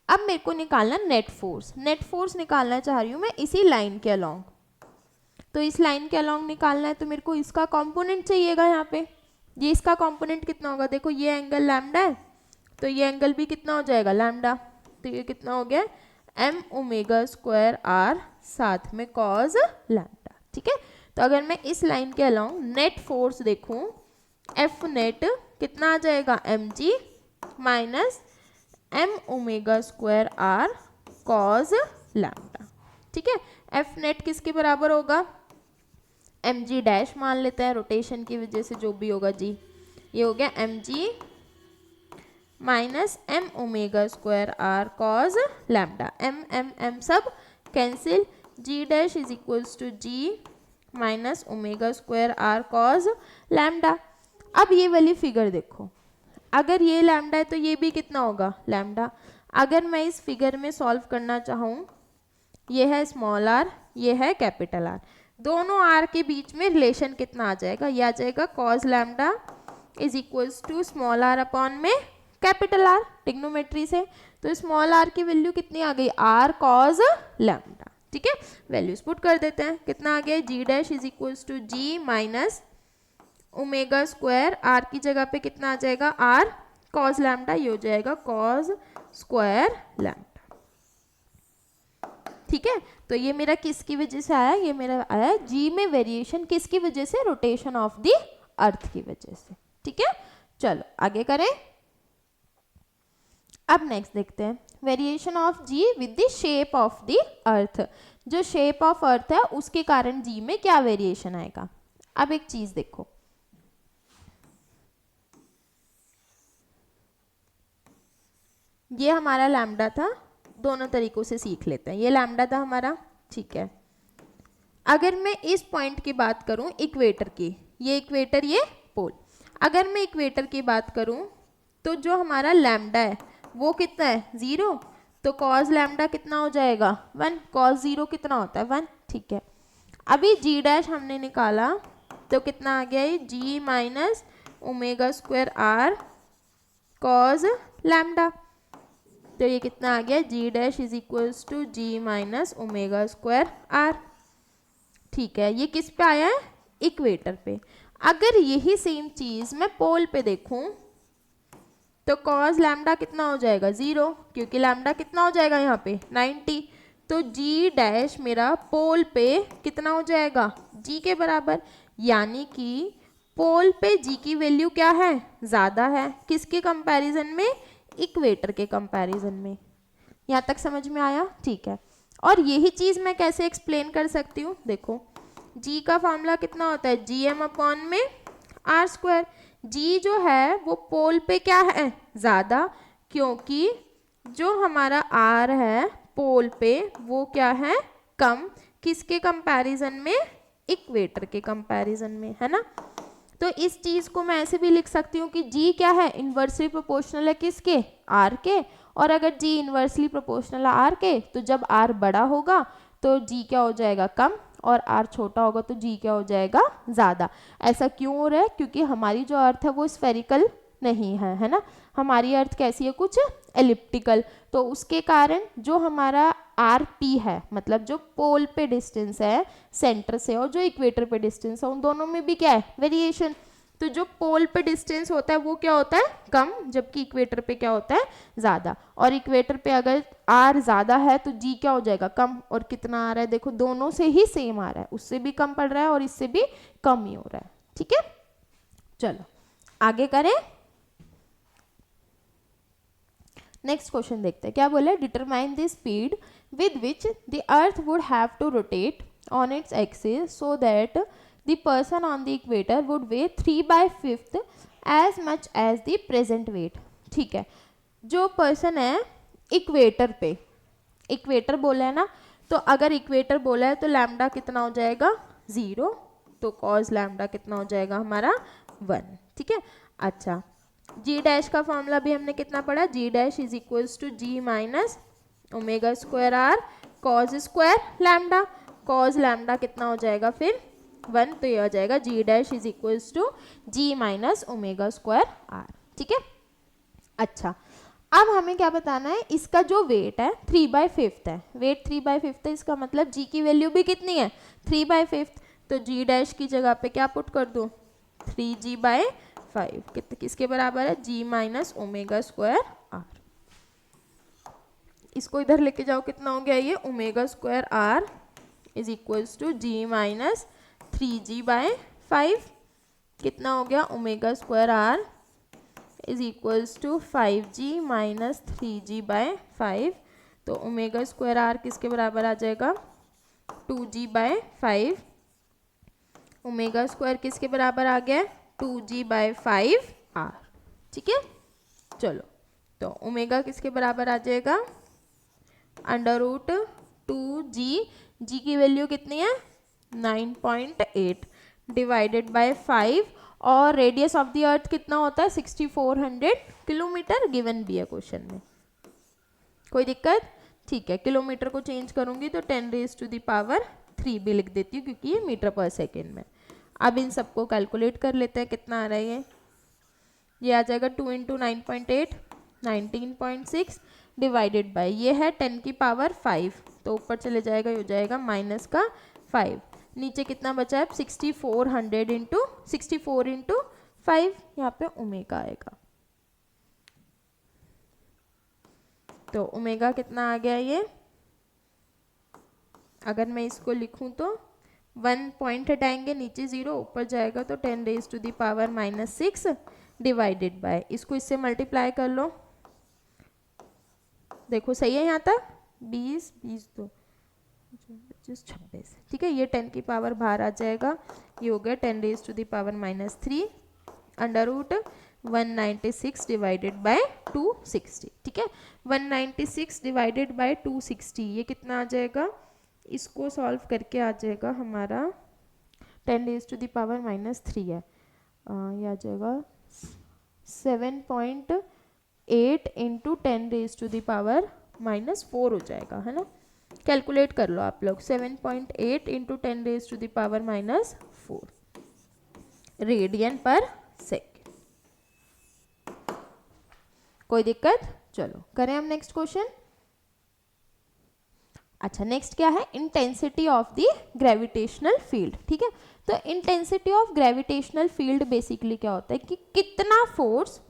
अब मेरे को निकालना नेट फोर्स। नेट फोर्स निकालना चाह रही हूँ मैं इसी लाइन के अलोंग। तो इस लाइन के अलोंग निकालना है तो मेरे को इसका कंपोनेंट चाहिएगा। यहाँ पे ये इसका कंपोनेंट कितना होगा, देखो ये एंगल लैम्डा है तो ये एंगल भी कितना हो जाएगा, लैम्डा। तो ये कितना हो गया, m ओमेगा स्क्वायर r साथ में cos लैम्डा। ठीक है, तो अगर मैं इस लाइन के अलोंग नेट फोर्स देखूं, F नेट कितना आ जाएगा, mg minus m omega square r cos lambda. ठीक है, F नेट किसके बराबर होगा, mg डैश मान लेते हैं, रोटेशन की वजह से जो भी होगा g, ये हो गया mg minus m omega square r cos lambda. m सब cancel, g dash is equals to g minus omega square r cos lambda. अब ये वाली फिगर देखो, अगर ये लैम्डा है तो ये भी कितना होगा, लैम्डा। अगर मैं इस फिगर में सॉल्व करना चाहूँ, ये है स्मॉल r, ये है कैपिटल R, दोनों r के बीच में रिलेशन कितना आ जाएगा, ये आ जाएगा cos lambda is equals to small r upon में कैपिटल R, टिग्नोमेट्री से। तो स्मॉल r की वैल्यू कितनी आ गई, r cos लैम्डा। ठीक है, वैल्यूज पुट कर देते हैं, कितना आ गया, g dash is equals to g minus omega square, r की जगह पे कितना आ जाएगा, r cos लैम्डा, ये हो जाएगा cos स्क्वायर लैम्डा। ठीक है, तो ये मेरा किसकी वजह से आया, ये मेरा आया g में वेरिएशन किसकी वजह से, रोटेशन ऑफ द अर्थ की वजह से। ठीक है, चलो आगे करें। अब नेक्स्ट देखते हैं variation of g with the shape of the अर्थ। जो शेप ऑफ अर्थ है उसके कारण g में क्या वेरिएशन आएगा। अब एक चीज देखो, ये हमारा लैम्डा था, दोनों तरीकों से सीख लेते हैं। ये लैम्डा था हमारा, ठीक है। अगर मैं इस पॉइंट की बात करूं इक्वेटर की, ये इक्वेटर ये पोल, अगर मैं इक्वेटर की बात करूं तो जो हमारा लैम्डा है वो कितना है, 0, तो cos लैम्डा कितना हो जाएगा, 1, cos 0 कितना होता है, 1। ठीक है, अभी g डैश हमने निकाला तो कितना आ गया, g minus omega square r cos lambda, तो ये कितना आ गया, g dash is equals to g minus omega square r। ठीक है, ये किस पे आया है, इक्वेटर पे। अगर यही सेम चीज मैं पोल पे देखूं तो cos लैम्डा कितना हो जाएगा, 0, क्योंकि लैम्डा कितना हो जाएगा यहाँ पे 90। तो g डैश मेरा पोल पे कितना हो जाएगा, g के बराबर, यानी कि पोल पे g की वैल्यू क्या है, ज़्यादा है, किसके कंपैरिजन में, इक्वेटर के कंपैरिजन में। यहाँ तक समझ में आया, ठीक है। और यही चीज़ मैं कैसे एक्सप्लेन कर सकती हूँ, देखो g का फॉर्मूला कितना होता है, gm अपॉन में r स्क्वायर। g जो है वो पोल पे क्या है, ज़्यादा, क्योंकि जो हमारा r है पोल पे वो क्या है, कम, किसके कंपैरिजन में, इक्वेटर के कंपैरिजन में, है ना। तो इस चीज़ को मैं ऐसे भी लिख सकती हूँ कि g क्या है, इन्वर्सली प्रोपोर्शनल है किसके, r के, और अगर g इन्वर्सली प्रोपोर्शनल है r के तो जब r बड़ा होगा तो g क्या हो जाएगा, कम, और r छोटा होगा तो g क्या हो जाएगा, ज़्यादा। ऐसा क्यों हो रहा है, क्योंकि हमारी जो अर्थ है वो स्फेरिकल नहीं है ना, हमारी अर्थ कैसी है, कुछ एलिप्टिकल। तो उसके कारण जो हमारा आर पी है, मतलब जो पोल पे डिस्टेंस है सेंटर से और जो इक्वेटर पे डिस्टेंस है, उन दोनों में भी क्या है, वेरिएशन। तो जो पोल पे डिस्टेंस होता है वो क्या होता है, कम, जबकि इक्वेटर पे क्या होता है, ज़्यादा। और इक्वेटर पे अगर आर ज़्यादा है तो जी क्या हो जाएगा, कम। और कितना आ रहा है, देखो दोनों से ही सेम आ रहा है, उससे भी कम पड़ रहा है और इससे भी कम ही हो रहा है। ठीक है, चलो आगे करें। नेक्स्ट क्वेश्चन देखते हैं, क्या बोला, determine the speed with which the earth would have to rotate on its axis so that the person on the equator would weigh 3/5 as much as the present weight. ठीक है, जो person है equator पे, equator बोला है ना, तो अगर इक्वेटर बोला है तो लैम्डा कितना हो जाएगा, 0, तो कॉस लैम्डा कितना हो जाएगा हमारा, 1। ठीक है, अच्छा, जी डैश का फॉर्मूला भी हमने कितना पढ़ा, G dash is equals to G minus omega square R cos square lambda. Cos lambda कितना हो जाएगा फिर 1, तो ये आ जाएगा g dash is equals to g minus omega square r। ठीक है, अच्छा अब हमें क्या बताना है, इसका जो वेट है 3/5 है, वेट 3/5 है, इसका मतलब g की वैल्यू भी कितनी है 3/5, तो g डैश की जगह पे क्या पुट कर दूँ 3g/5 किसके बराबर है g minus omega square r। इसको इधर लेके जाओ, कितना हो गया ये omega square r is equals to g minus 3g/5, कितना हो गया omega square r is equals to 5g minus 3g/5, तो ओमेगा स्क्वायर r किसके बराबर आ जाएगा 2g/5, ओमेगा स्क्वायर किसके बराबर आ गया 2g/5r। ठीक है, चलो तो ओमेगा किसके बराबर आ जाएगा √2g, g की वैल्यू कितनी है 9.8 डिवाइडेड बाय 5, और रेडियस ऑफ द अर्थ कितना होता है 6400 किलोमीटर, गिवन भी है क्वेश्चन में। कोई दिक्कत? ठीक है, किलोमीटर को चेंज करूंगी तो 10⁻³ भी लिख देती हूँ क्योंकि ये मीटर पर सेकेंड में। अब इन सबको कैलकुलेट कर लेते हैं, कितना आ रहा है ये आ जाएगा 2 × 9.8 19.6 डिवाइडेड बाय ये है 10⁵, तो ऊपर चले जाएगा, हो जाएगा माइनस का 5, नीचे कितना बचा है 64 इंटू 5, यहाँ पे ओमेगा आएगा, तो ओमेगा कितना आ गया ये, अगर मैं इसको लिखूं तो 1 पॉइंट हटाएंगे नीचे 0, ऊपर जाएगा तो 10⁻⁻6 डिवाइडेड बाय, इसको इससे मल्टीप्लाई कर लो, देखो सही है यहाँ तक 20 20 2 25 26, ठीक है, ये 10 की पावर बाहर आ जाएगा, ये हो गया 10⁻⁻3 √196 डिवाइडेड बाय 260। ठीक है, 196 डिवाइडेड बाय 260 ये कितना आ जाएगा, इसको सॉल्व करके आ जाएगा हमारा 10⁻⁻3 है, ये आ जाएगा 7.8 इंटू 10⁻⁻4 हो जाएगा, है ना, कैलकुलेट कर लो आप लोग, 7.8 इंटू 10⁻⁻4 रेडियन पर सेकेंड। कोई दिक्कत? चलो करें हम नेक्स्ट क्वेश्चन। अच्छा नेक्स्ट क्या है, intensity of the gravitational field. ठीक है, तो intensity of gravitational field basically क्या होता है कि कितना force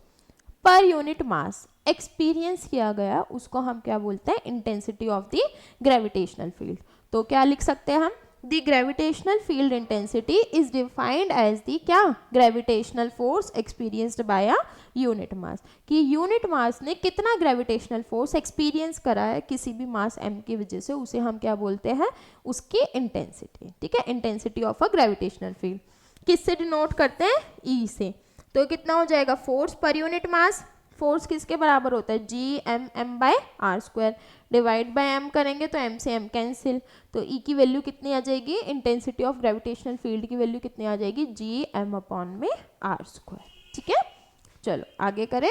per unit mass experience किया गया, उसको हम क्या बोलते हैं intensity of the gravitational field. तो क्या लिख सकते हैं हम, the gravitational field intensity is defined as the क्या gravitational force experienced by a unit mass, कि यूनिट मास ने कितना ग्रेविटेशनल फोर्स एक्सपीरियंस करा है किसी भी मास m की वजह से, उसे हम क्या बोलते हैं उसकी इंटेंसिटी। ठीक है, intensity of a gravitational field किससे डिनोट करते हैं E से, तो कितना हो जाएगा force per unit mass, force किसके बराबर होता है Gm/r² डिवाइड बाय m करेंगे तो m से m कैंसिल, तो E की वैल्यू कितनी आ जाएगी, इंटेंसिटी ऑफ ग्रेविटेशनल फील्ड की वैल्यू कितनी आ जाएगी Gm/r²। ठीक है, चलो आगे करें।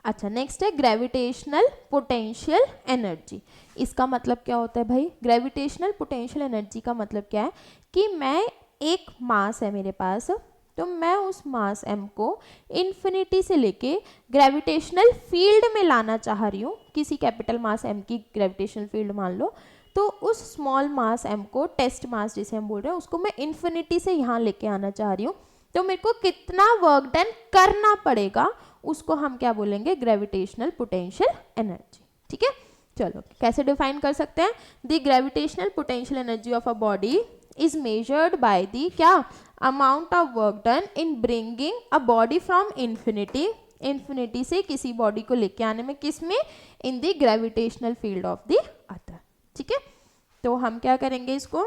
अच्छा नेक्स्ट है ग्रेविटेशनल पोटेंशियल एनर्जी। इसका मतलब क्या होता है भाई, ग्रेविटेशनल पोटेंशियल एनर्जी का मतलब क्या है कि मैं एक मास है मेरे पास, तो मैं उस मास m को इन्फिनिटी से लेके ग्रेविटेशनल फील्ड में लाना चाह रही हूँ, किसी कैपिटल मास m की ग्रेविटेशनल फील्ड मान लो, तो उस स्मॉल मास m को, टेस्ट मास जिसे हम बोल रहे हैं, उसको मैं इन्फिनिटी से यहाँ लेके आना चाह रही हूँ, तो मेरे को कितना वर्क डन करना पड़ेगा, उसको हम क्या बोलेंगे ग्रेविटेशनल पोटेंशियल एनर्जी। ठीक है, चलो कैसे डिफाइन कर सकते हैं, the gravitational potential energy of a body is measured by the क्या amount of work done in bringing a body from infinity, infinity से किसी बॉडी को लेके आने में, किस में, in the gravitational field of the other. ठीक है, तो हम क्या करेंगे इसको,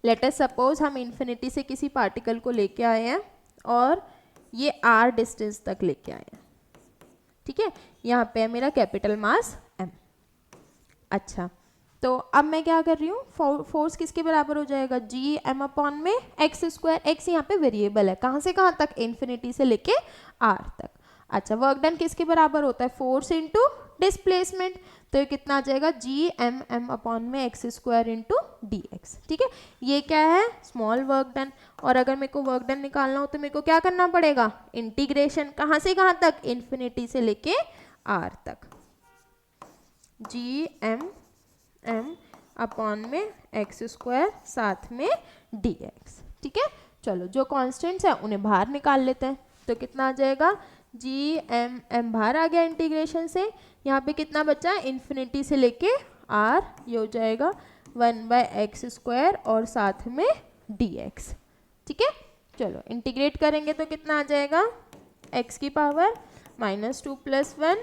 लेट अस सपोज हम इन्फिनिटी से किसी पार्टिकल को लेके आए हैं और ये r डिस्टेंस तक लेके आए हैं। ठीक है, यहाँ पे है मेरा कैपिटल मास m। अच्छा तो अब मैं क्या कर रही हूँ, फोर्स किसके बराबर हो जाएगा Gm/में x², x यहाँ पे वेरिएबल है, कहाँ से कहाँ तक, इन्फिनिटी से लेके r तक। अच्छा वर्क डन किसके बराबर होता है, फोर्स इंटू डिस्प्लेसमेंट, तो ये कितना आ जाएगा Gm/में x² इंटू dx। ठीक है, ये क्या है, स्मॉल वर्क डन। और अगर मेरे को वर्क डन निकालना हो तो मेरे को क्या करना पड़ेगा, इंटीग्रेशन, कहाँ से कहाँ तक, इन्फिनिटी से लेके r तक, जी एम अपॉन में एक्स स्क्वायर साथ में dx। ठीक है, चलो जो कॉन्स्टेंट्स हैं उन्हें बाहर निकाल लेते हैं। तो कितना आ जाएगा, जी एम बाहर आ गया इंटीग्रेशन से, यहाँ पे कितना बचा, इन्फिनिटी से लेके r, ये हो जाएगा 1/x स्क्वायर और साथ में dx। ठीक है, चलो इंटीग्रेट करेंगे तो कितना आ जाएगा, x की पावर -2 + 1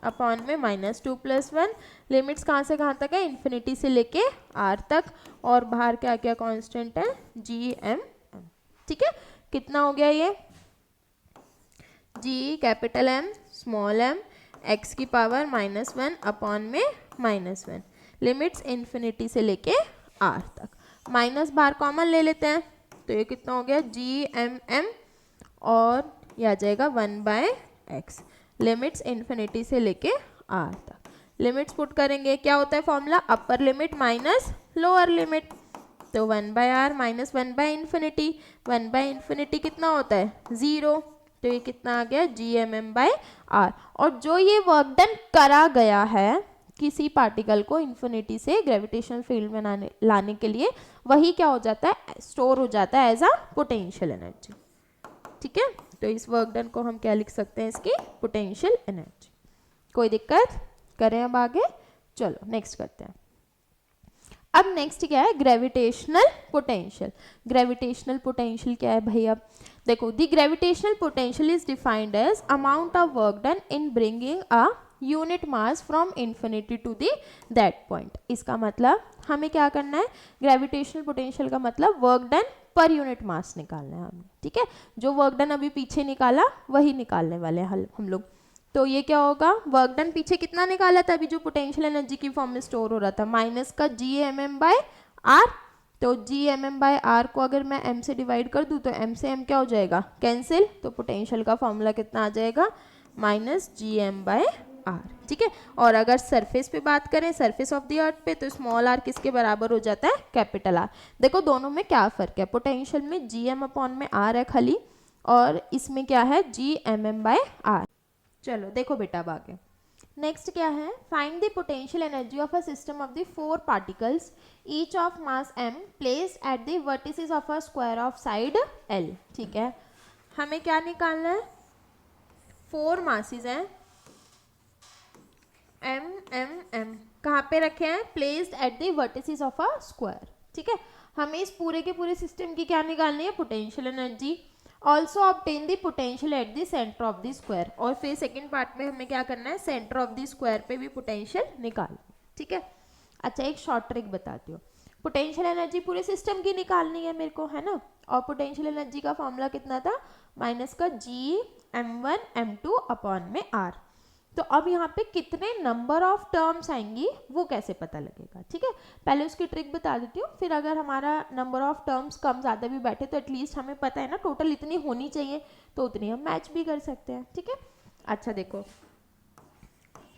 अपॉन में -2 + 1, लिमिट्स कहाँ से कहाँ तक है, इन्फिनिटी से लेके r तक, और बाहर क्या क्या कांस्टेंट है, जी एम। ठीक है, कितना हो गया ये, G capital M small m x की पावर -1 अपॉन में -1, लिमिट्स इन्फिनिटी से लेके r तक, माइनस बाहर कॉमन ले लेते हैं तो ये कितना हो गया, जी एम और ये आ जाएगा 1/x, लिमिट्स इन्फिनिटी से लेके r तक। लिमिट्स पुट करेंगे, क्या होता है formula, upper limit minus lower limit, तो 1/r माइनस 1/इन्फिनिटी, 1/इन्फिनिटी कितना होता है, 0, तो ये कितना आ गया, GMM/r। और जो ये वर्क डन करा गया है किसी पार्टिकल को इन्फिनिटी से ग्रेविटेशनल फील्ड में लाने के लिए, वही क्या हो जाता है, स्टोर हो जाता है एज अ पोटेंशियल एनर्जी। ठीक है, तो इस वर्क डन को हम क्या लिख सकते हैं, इसकी पोटेंशियल एनर्जी। कोई दिक्कत, करें अब आगे, चलो नेक्स्ट करते हैं। अब नेक्स्ट क्या है, ग्रेविटेशनल पोटेंशियल। ग्रेविटेशनल पोटेंशियल क्या है भाई, अब देखो, the gravitational potential is defined as amount of work done in bringing a unit mass from infinity to the that point. इसका मतलब हमें क्या करना है, ग्रेविटेशनल पोटेंशियल का मतलब work done per unit mass निकालना है हमें। ठीक है, जो वर्क डन अभी पीछे निकाला वही निकालने वाले हैं हम लोग। तो ये क्या होगा, वर्क डन पीछे कितना निकाला था अभी जो पोटेंशियल एनर्जी की फॉर्म में स्टोर हो रहा था, माइनस का GMM/r, तो GMM/r को अगर मैं m से डिवाइड कर दूं तो m से m क्या हो जाएगा, कैंसिल, तो पोटेंशियल का फॉर्मूला कितना आ जाएगा, -GM/r। ठीक है, और अगर सरफेस पे बात करें, सरफेस ऑफ द अर्थ पे, तो स्मॉल r किसके बराबर हो जाता है, कैपिटल R। देखो दोनों में क्या फ़र्क है, पोटेंशियल में GM अपॉन में r है खाली, और इसमें क्या है, GMM/r। चलो देखो बेटा अब आगे नेक्स्ट क्या है, find the potential energy of a system of the 4 particles each of mass m placed at the vertices of a square of side l। ठीक है, हमें क्या निकालना है, 4 मासेस हैं m कहाँ पे रखे हैं, placed at the vertices of a square. ठीक है, हमें इस पूरे के पूरे सिस्टम की क्या निकालनी है, potential energy. Also obtain the potential at the centre of the square, और फिर सेकंड पार्ट में हमें क्या करना है, सेंटर ऑफ द स्क्वायर पे भी पोटेंशियल निकालना। ठीक है, अच्छा एक शॉर्ट ट्रिक बताती हूँ, पोटेंशियल एनर्जी पूरे सिस्टम की निकालनी है मेरे को, है ना, और पोटेंशियल एनर्जी का फॉर्मूला कितना था, माइनस का GM1m2 अपॉन में r। तो अब यहाँ पे कितने नंबर ऑफ टर्म्स आएंगी वो कैसे पता लगेगा। ठीक है, पहले उसकी ट्रिक बता देती हूँ, फिर अगर हमारा नंबर ऑफ टर्म्स कम ज़्यादा भी बैठे तो एटलीस्ट हमें पता है ना टोटल इतनी होनी चाहिए, तो उतनी हम मैच भी कर सकते हैं। ठीक है, अच्छा देखो,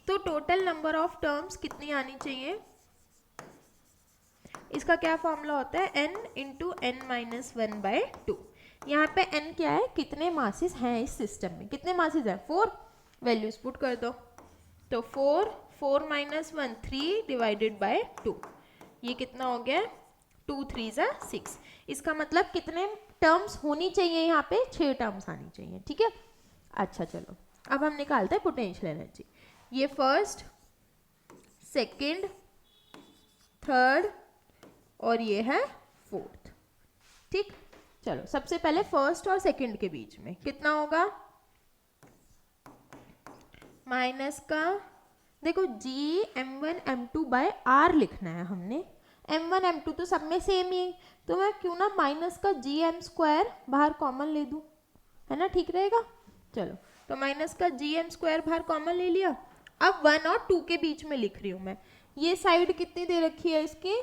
तो टोटल नंबर ऑफ टर्म्स कितनी आनी चाहिए, इसका क्या फॉर्मूला होता है, n इंटू n-1/2। यहाँ पे n क्या है, कितने मासेस हैं इस सिस्टम में, कितने मासेस हैं, 4, वैल्यूज पुट कर दो, तो 4 - 1 3 डिवाइडेड बाय 2, ये कितना हो गया, 2 3 = 6। इसका मतलब कितने टर्म्स होनी चाहिए, यहाँ पे 6 टर्म्स आनी चाहिए। ठीक है, अच्छा चलो अब हम निकालते हैं पोटेंशियल एनर्जी। ये फर्स्ट, सेकंड, थर्ड और ये है फोर्थ। ठीक, चलो सबसे पहले फर्स्ट और सेकंड के बीच में कितना होगा, माइनस का, देखो GM1m2/r लिखना है हमने, m1 m2 तो सब में सेम ही, तो मैं क्यों ना माइनस का GM² बाहर कॉमन ले दूं, है ना, ठीक रहेगा। चलो तो माइनस का GM² बाहर कॉमन ले लिया। अब 1 और 2 के बीच में लिख रही हूँ मैं, ये साइड कितनी दे रखी है इसकी,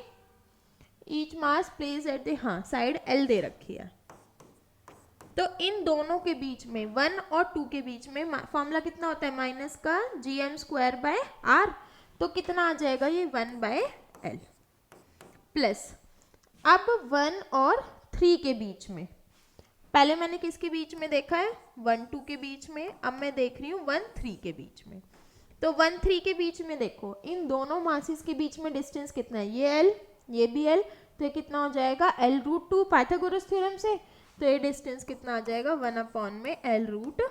each mass place at the, हाँ साइड L दे रखी है, तो इन दोनों के बीच में 1 और 2 के बीच में फॉर्मूला कितना होता है, माइनस का GM² बाय r, तो कितना आ जाएगा ये 1/L प्लस अब 1 और 3 के बीच में, पहले मैंने किसके बीच में देखा है 1 2 के बीच में, अब मैं देख रही हूँ 1 3 के बीच में। तो 1 3 के बीच में देखो इन दोनों मासेस के बीच में डिस्टेंस कितना है, ये l ये भी l, तो ये कितना हो जाएगा l√2 पाइथागोरस थ्योरम से, तो ये डिस्टेंस कितना आ जाएगा 1/l√2।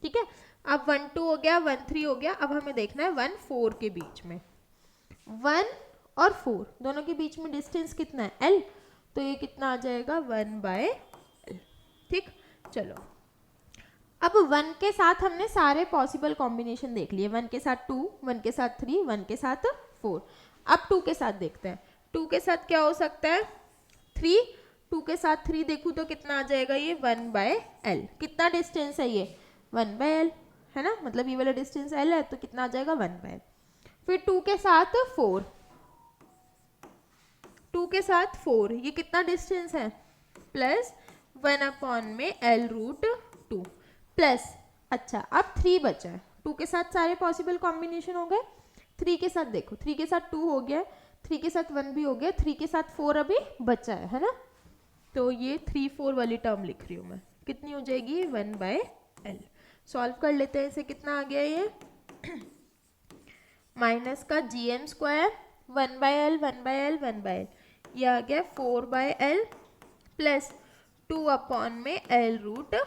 ठीक है, अब 1 2 हो गया 1 3 हो गया, अब हमें देखना है 1 4 के बीच में, 1 और 4 दोनों के बीच में डिस्टेंस कितना है l, तो ये कितना आ जाएगा 1/l। ठीक, चलो अब 1 के साथ हमने सारे पॉसिबल कॉम्बिनेशन देख लिए, 1 के साथ 2, 1 के साथ 3, 1 के साथ 4। अब 2 के साथ देखते हैं, 2 के साथ क्या हो सकता है 3, 2 के साथ 3 देखूँ तो कितना आ जाएगा ये 1/l। कितना डिस्टेंस है ये 1/l है ना, मतलब ये वाला डिस्टेंस l है, तो कितना आ जाएगा 1/l। फिर 2 के साथ 4, 2 के साथ 4 ये कितना डिस्टेंस है प्लस 1/l√2 प्लस, अच्छा अब 3 बचा है, 2 के साथ सारे पॉसिबल कॉम्बिनेशन हो गए, 3 के साथ देखो 3 के साथ 2 हो गया, 3 के साथ 1 भी हो गया, 3 के साथ 4 अभी बचा है ना, तो ये 3 4 वाली टर्म लिख रही हूँ मैं, कितनी हो जाएगी 1/l। सॉल्व कर लेते हैं इसे, कितना आ गया ये माइनस का gm² 1/l 1/l 1/l, ये आ गया 4/l प्लस 2/l√2।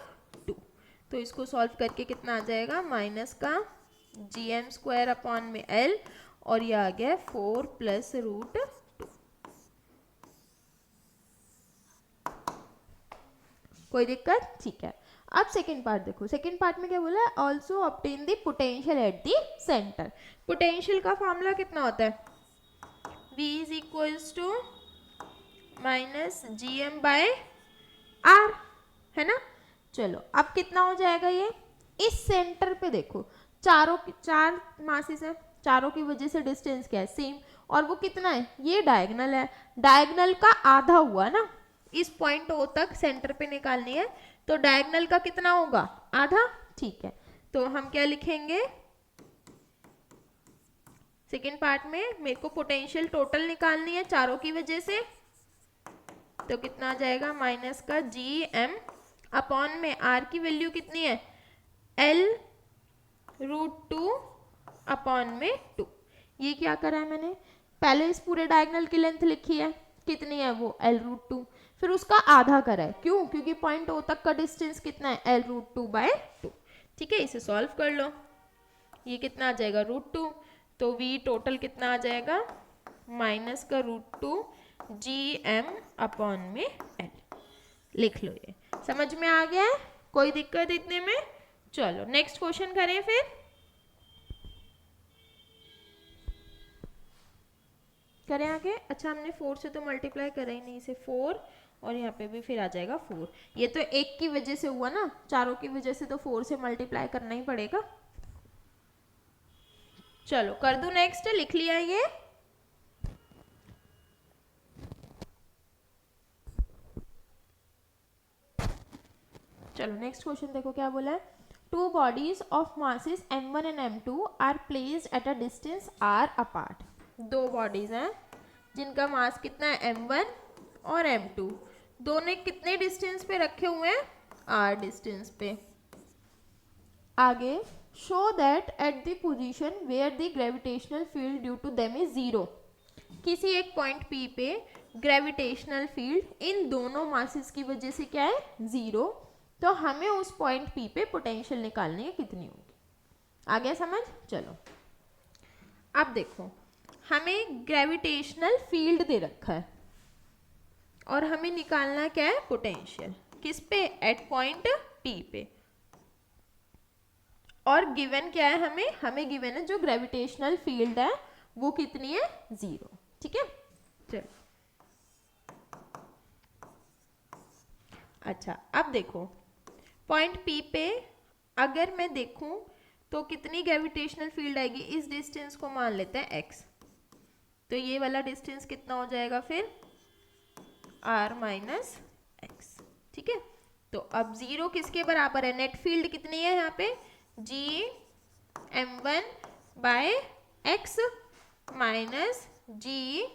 तो इसको सॉल्व करके कितना आ जाएगा माइनस का gm²/l और ये आ गया 4 + √2। कोई दिक्कत, ठीक है। अब सेकेंड पार्ट देखो, सेकेंड पार्ट में क्या बोला है, also obtain the potential at the centre. Potential का फॉर्मूला कितना होता है V = -gm/r है ना। चलो अब कितना हो जाएगा ये, इस सेंटर पे देखो चार मासेस हैं, चारों की वजह से डिस्टेंस क्या है सेम, और वो कितना है ये डायगोनल है, डायगोनल का आधा हुआ ना, इस पॉइंट O तक सेंटर पे निकालनी है, तो डायगोनल का कितना होगा आधा। ठीक है, तो हम क्या लिखेंगे सेकेंड पार्ट में, मेरे को पोटेंशियल टोटल निकालनी है चारों की वजह से, तो कितना आ जाएगा माइनस का gm/, में r की वैल्यू कितनी है l√2/2। ये क्या करा है मैंने, पहले इस पूरे डायगोनल की लेंथ लिखी है, कितनी है वो l√2, फिर उसका आधा करा है, क्यों, क्योंकि पॉइंट O तक का डिस्टेंस कितना है l√2/2। ठीक है, इसे सॉल्व कर लो, ये कितना आ जाएगा √2, तो v टोटल कितना आ जाएगा माइनस का √2 gm/l। लिख लो, ये समझ में आ गया है, कोई दिक्कत इतने में। चलो नेक्स्ट क्वेश्चन करें फिर, करें आगे। अच्छा हमने 4 से तो मल्टीप्लाई करा ही नहीं, इसे 4 और यहाँ पे भी फिर आ जाएगा 4, ये तो एक की वजह से हुआ ना, चारों की वजह से तो 4 से मल्टीप्लाई करना ही पड़ेगा। चलो कर दूं नेक्स्ट, लिख लिया ये। चलो नेक्स्ट क्वेश्चन देखो क्या बोला है, 2 bodies of masses m1 and m2 are placed at a distance r apart। 2 bodies हैं जिनका मास कितना है m1 और m2, दोनों कितने डिस्टेंस पे रखे हुए हैं r डिस्टेंस पे। आगे show that at the position where the gravitational field due to them is 0, किसी एक पॉइंट P पे ग्रेविटेशनल फील्ड इन दोनों मासेस की वजह से क्या है 0, तो हमें उस पॉइंट P पे पोटेंशियल निकालनी है, कितनी होगी। आ गया समझ। चलो अब देखो हमें ग्रेविटेशनल फील्ड दे रखा है और हमें निकालना क्या है पोटेंशियल, किस पे, एट पॉइंट P पे, और गिवन क्या है हमें गिवन है जो ग्रेविटेशनल फील्ड है वो कितनी है 0। ठीक है, चलो अच्छा अब देखो पॉइंट P पे अगर मैं देखूं तो कितनी ग्रेविटेशनल फील्ड आएगी, इस डिस्टेंस को मान लेते हैं x, तो ये वाला डिस्टेंस कितना हो जाएगा फिर r माइनस x। ठीक है, तो अब 0 किसके बराबर है, नेट फील्ड कितनी है यहाँ पे gm1/x minus gm2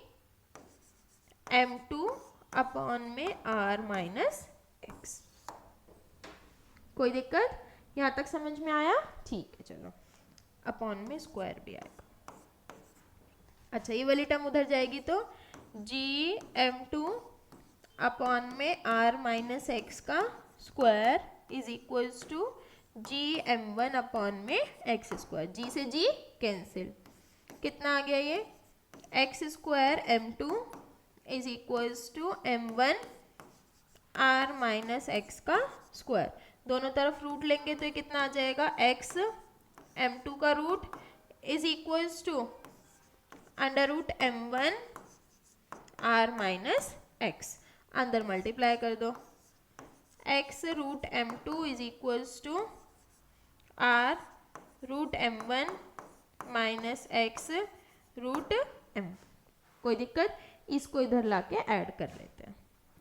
m2 upon में r माइनस एक्स। कोई दिक्कत? यहाँ तक समझ में आया? ठीक है, चलो अपॉन में स्क्वायर भी आएगा। अच्छा, ये वाली टर्म उधर जाएगी तो जी m2 अपॉन में r माइनस एक्स का square is equals to G m1 upon में एक्स स्क्वायर। जी से जी कैंसिल, कितना आ गया ये X square m2 is equals to m1 r minus X का स्क्वायर। दोनों तरफ रूट लेंगे तो ये कितना आ जाएगा, x m2 का root is equals to under root m1 r minus X. अंदर मल्टीप्लाई कर दो, x root m2 is equals to r root m1 minus X root m। कोई दिक्कत? इसको इधर लाके ऐड कर लेते हैं।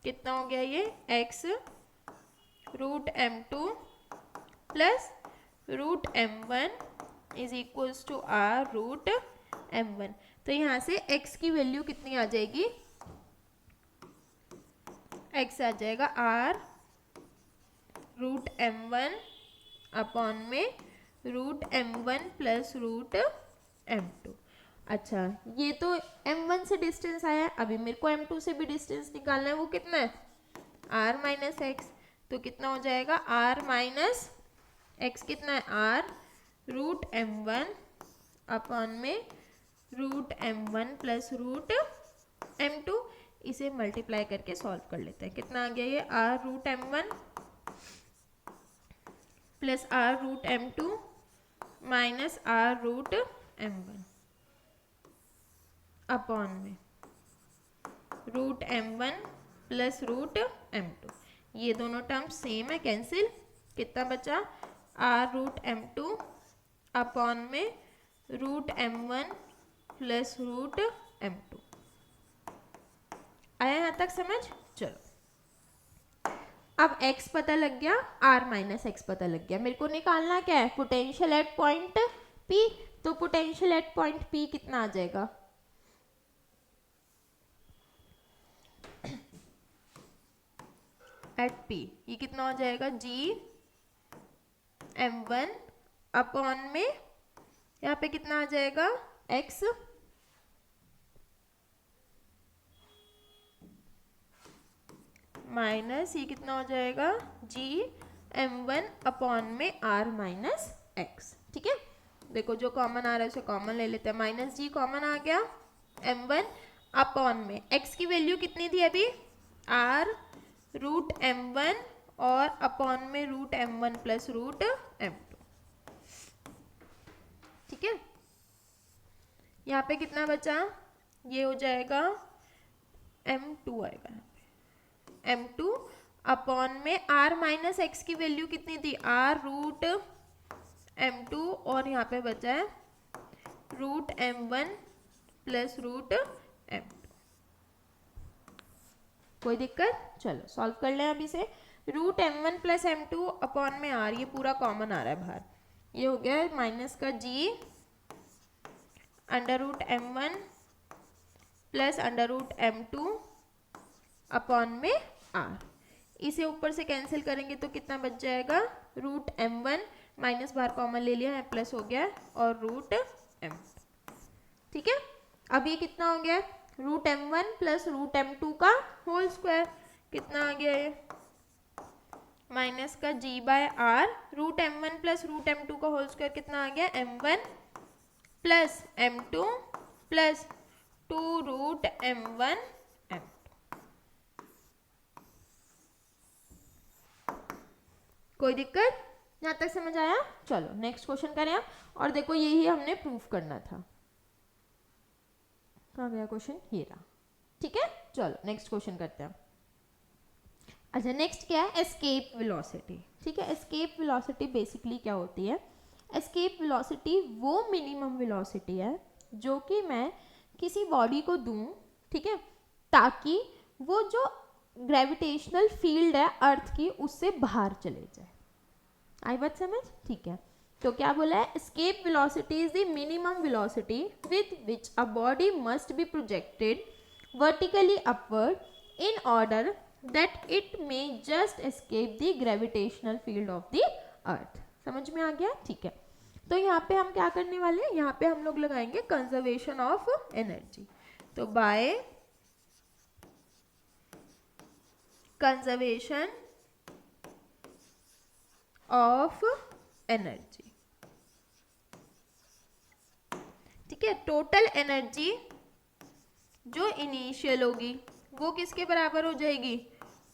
कितना हो गया ये x root m2 plus root m1 is equals to r root m1। तो यहाँ से x की वैल्यू कितनी आ जाएगी, x आ जाएगा r रूट m1 अपॉन में root m1 plus root m2। अच्छा, ये तो m1 से डिस्टेंस आया है, अभी मेरे को m2 से भी डिस्टेंस निकालना है। वो कितना है, r माइनस एक्स। तो कितना हो जाएगा, r माइनस एक्स कितना है, r रूट m1 अपॉन में root m1 plus root m2। इसे मल्टीप्लाई करके सॉल्व कर लेते हैं। कितना आ गया ये, r root m1 plus r root m2 minus r root m1 upon में root m1 plus root m2। ये दोनों टर्म सेम है, कैंसिल। कितना बचा, r रूट m2 अपॉन में root m1 plus root m2। आया यहाँ तक समझ? चलो, अब x पता लग गया, r माइनस एक्स पता लग गया। मेरे को निकालना क्या है, पोटेंशियल एट पॉइंट P। तो पोटेंशियल एट पॉइंट P कितना आ जाएगा, एट P ये कितना हो जाएगा, जी m1 अपॉन में यहाँ पे कितना आ जाएगा, x माइनस ये कितना हो जाएगा, जी m1 अपॉन में r माइनस एक्स। ठीक है, देखो जो कॉमन आ रहा है उसे कॉमन ले लेते हैं। माइनस जी कॉमन आ गया, m1 अपॉन में x की वैल्यू कितनी थी अभी, r रूट m1 और अपॉन में root m1 plus root m2। ठीक है, यहाँ पे कितना बचा, ये हो जाएगा m2 आएगा यहाँ पे, m2 अपॉन में r माइनस एक्स की वैल्यू कितनी थी, r रूट m2 और यहाँ पे बचा है root m1 plus root m2। कोई दिक्कत? चलो सॉल्व कर लें अभी से। Root m1 plus m2 upon में r, ये पूरा कॉमन आ रहा है बाहर, ये हो गया माइनस का g under root m1 plus under root m2 upon में r। इसे ऊपर से कैंसिल करेंगे तो कितना बच जाएगा, रूट m1 माइनस बाहर कॉमन ले लिया है, प्लस हो गया और रूट m। ठीक है, अब ये कितना हो गया, root m1 plus root m2 का होल स्क्वायर। कितना आ गया ये, माइनस का g by r root m1 plus root m2 का होल स्क्वायर कितना आ गया, m1 plus m2 plus 2 root m1 m2। कोई दिक्कत? यहाँ तक समझ आया? चलो नेक्स्ट क्वेश्चन करें आप। और देखो यही हमने प्रूफ करना था। कहाँ गया क्वेश्चन, ये रहा। ठीक है, चलो नेक्स्ट क्वेश्चन करते हैं। अच्छा, नेक्स्ट क्या है, एस्केप वेलोसिटी। ठीक है, एस्केप वेलोसिटी बेसिकली क्या होती है, एस्केप वेलोसिटी वो मिनिमम वेलोसिटी है जो कि मैं किसी बॉडी को दूं, ठीक है, ताकि वो जो ग्रेविटेशनल फील्ड है अर्थ की उससे बाहर चले जाए। आई बात समझ? ठीक है, तो क्या बोला है, escape velocity is the minimum velocity with which a body must be projected vertically upward in order that it may just escape the gravitational field of the earth. समझ में आ गया? ठीक है, तो यहाँ पे हम क्या करने वाले हैं, यहाँ पे हम लोग लगाएंगे कंजर्वेशन ऑफ एनर्जी. तो बाय कंजर्वेशन ऑफ एनर्जी. ठीक है, टोटल एनर्जी जो इनिशियल होगी वो किसके बराबर हो जाएगी,